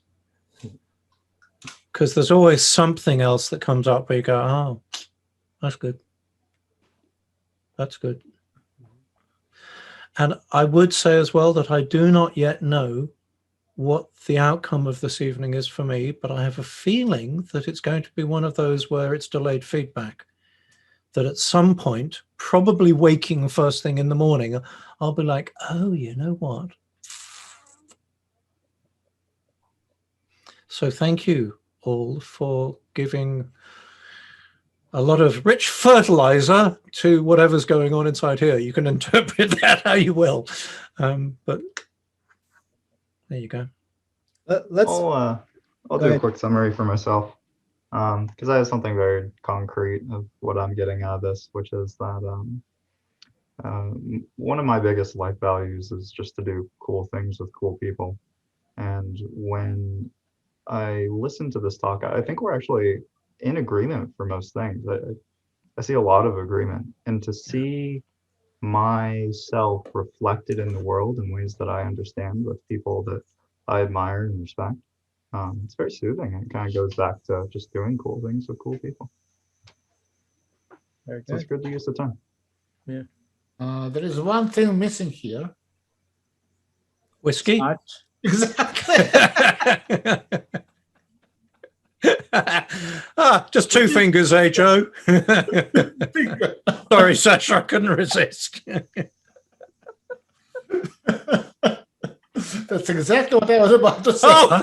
Because there's always something else that comes up where you go, oh, that's good. That's good. And I would say as well that I do not yet know what the outcome of this evening is for me, but I have a feeling that it's going to be one of those where it's delayed feedback. That at some point, probably waking first thing in the morning, I'll be like, oh, you know what? So thank you all for giving a lot of rich fertilizer to whatever's going on inside here. You can interpret that how you will. But there you go.
Let's.
I'll
Go
do a
ahead.
quick summary for myself, because I have something very concrete of what I'm getting out of this, which is that one of my biggest life values is just to do cool things with cool people. And when I listen to this talk, I think we're actually in agreement for most things. I see a lot of agreement, and to see myself reflected in the world in ways that I understand with people that I admire and respect. It's very soothing. It kind of goes back to just doing cool things with cool people.
Very
So it's
good.
good use of time.
Yeah.
There is one thing missing here.
Whiskey?
Exactly.
Just two fingers, eh, Joe? Sorry, Sasha, I couldn't resist.
That's exactly what I was about to say.
Oh,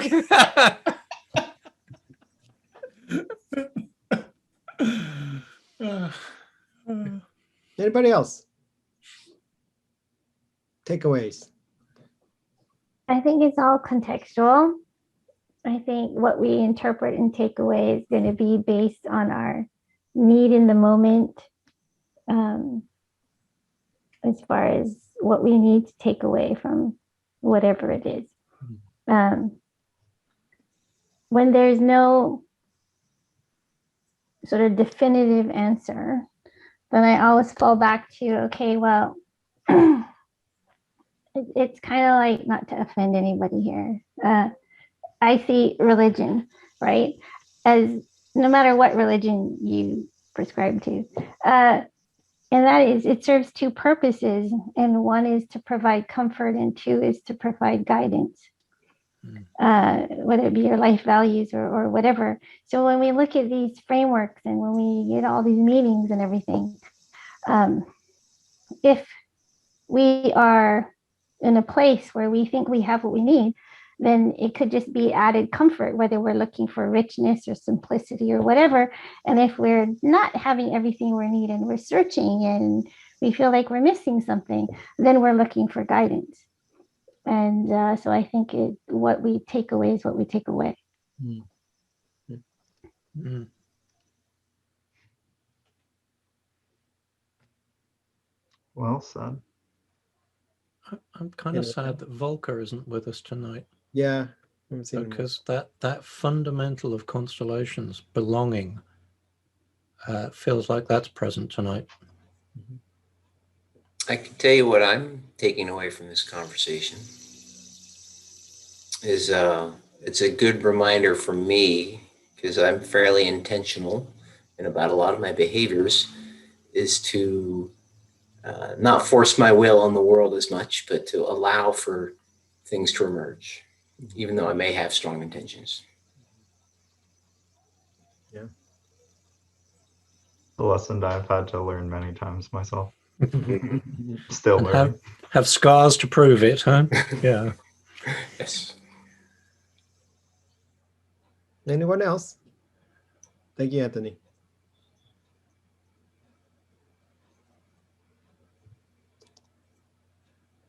okay.
Anybody else? Takeaways.
I think it's all contextual. I think what we interpret and take away is going to be based on our need in the moment, as far as what we need to take away from whatever it is. When there's no sort of definitive answer, then I always fall back to, okay, well, it's kind of like, not to offend anybody here, I see religion, right, as no matter what religion you prescribe to, and that is, it serves two purposes, and one is to provide comfort, and two is to provide guidance, whether it be your life values or whatever. So when we look at these frameworks and when we get all these meetings and everything, if we are in a place where we think we have what we need, then it could just be added comfort, whether we're looking for richness or simplicity or whatever. And if we're not having everything we need and we're searching and we feel like we're missing something, then we're looking for guidance. And so I think what we take away is what we take away.
Well said.
I'm kind of sad that Volker isn't with us tonight.
Yeah.
Because that fundamental of constellations, belonging, feels like that's present tonight.
I can tell you what I'm taking away from this conversation is it's a good reminder for me, because I'm fairly intentional and about a lot of my behaviors, is to not force my will on the world as much, but to allow for things to emerge, even though I may have strong intentions.
Yeah.
A lesson I've had to learn many times myself. Still
And
learning.
have scars to prove it, huh? Yeah.
Yes.
Anyone else? Thank you, Anthony.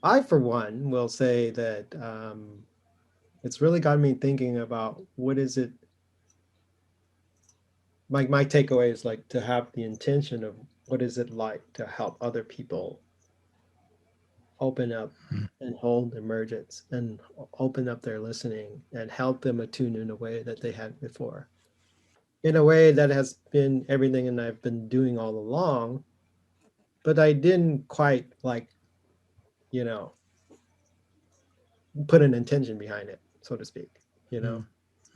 I, for one, will say that it's really got me thinking about what is it. My takeaway is like to have the intention of what is it like to help other people open up and hold emergence and open up their listening and help them attune in a way that they hadn't before. In a way that has been everything and I've been doing all along, but I didn't quite put an intention behind it, so to speak, And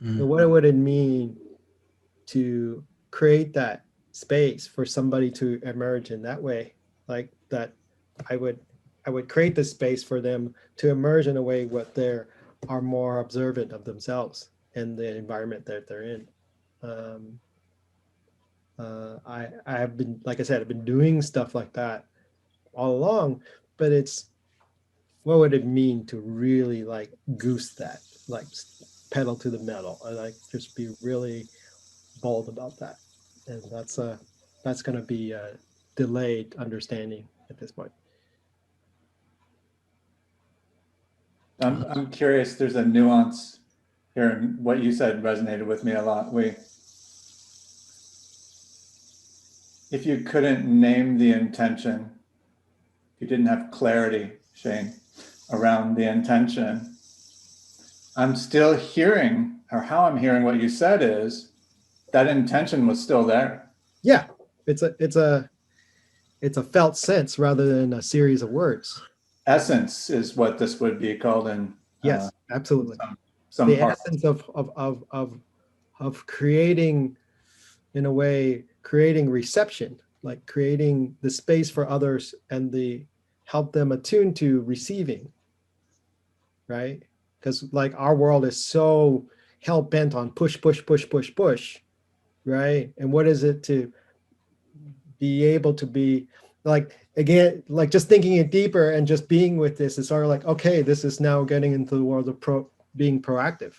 what would it mean to create that space for somebody to emerge in that way? Like that I would I would create the space for them to emerge in a way what they are more observant of themselves and the environment that they're in. I have been, like I said, I've been doing stuff like that all along, but it's, what would it mean to really like goose that, like pedal to the metal, and like just be really bold about that? And that's going to be a delayed understanding at this point.
I'm curious, there's a nuance here, and what you said resonated with me a lot. If you couldn't name the intention, if you didn't have clarity, Shane, around the intention, I'm still hearing, or how I'm hearing what you said is, that intention was still there.
Yeah, it's a felt sense rather than a series of words.
Essence is what this would be called in.
Yes, absolutely.
Some
the
parts.
Essence of creating, in a way, creating reception, like creating the space for others and the help them attune to receiving, right? Because like our world is so hell bent on push, push, push, push, push, right? And what is it to be able to be like, again, like just thinking it deeper and just being with this is sort of like, okay, this is now getting into the world of being proactive,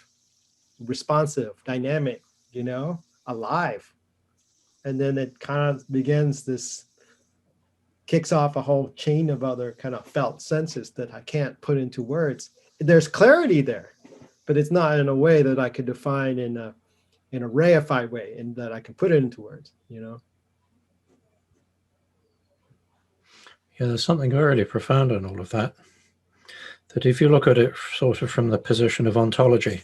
responsive, dynamic, alive. And then it kind of begins this, kicks off a whole chain of other kind of felt senses that I can't put into words. There's clarity there, but it's not in a way that I could define in a reified way and that I can put it into words,
Yeah, there's something really profound in all of that. That if you look at it sort of from the position of ontology,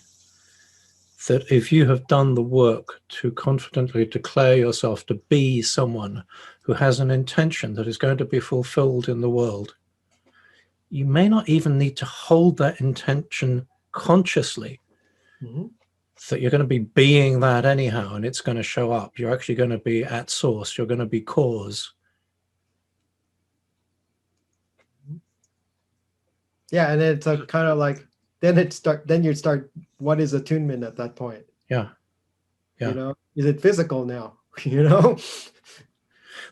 that if you have done the work to confidently declare yourself to be someone who has an intention that is going to be fulfilled in the world, you may not even need to hold that intention consciously.
Mm-hmm.
That you're going to be being that anyhow, and it's going to show up. You're actually going to be at source. You're going to be cause.
Yeah, and it's a kind of like, then you start, what is attunement at that point?
Yeah.
Is it physical now?
But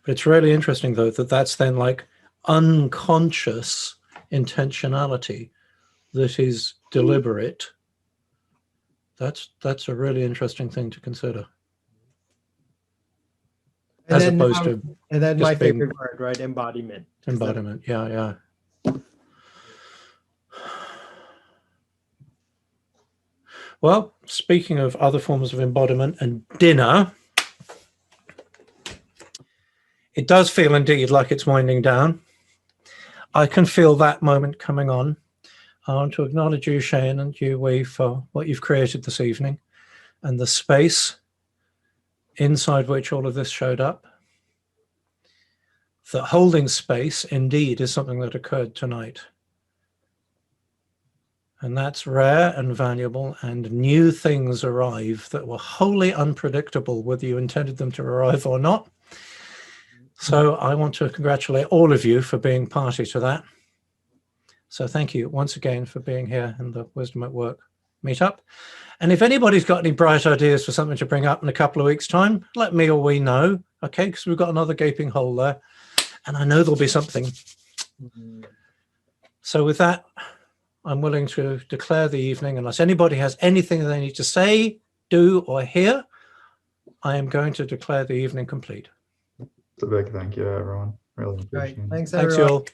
it's really interesting though that's then like unconscious intentionality that is deliberate. That's a really interesting thing to consider.
And
as
then
opposed to
and then
just
my
being-
favorite word, right? Embodiment.
Embodiment. Yeah. Well, speaking of other forms of embodiment and dinner, it does feel indeed like it's winding down. I can feel that moment coming on. I want to acknowledge you, Shane, and you, Wei, for what you've created this evening and the space inside which all of this showed up. That holding space indeed is something that occurred tonight. And that's rare and valuable, and new things arrive that were wholly unpredictable, whether you intended them to arrive or not. So I want to congratulate all of you for being party to that. So thank you once again for being here in the Wisdom at Work meetup. And if anybody's got any bright ideas for something to bring up in a couple of weeks' time, let me or we know, okay? Because we've got another gaping hole there. And I know there'll be something. So with that, I'm willing to declare the evening, unless anybody has anything they need to say, do, or hear, I am going to declare the evening complete.
It's a big thank you, everyone. Really
Right.
appreciate it.
Thanks,
Thanks,
everyone.
you all.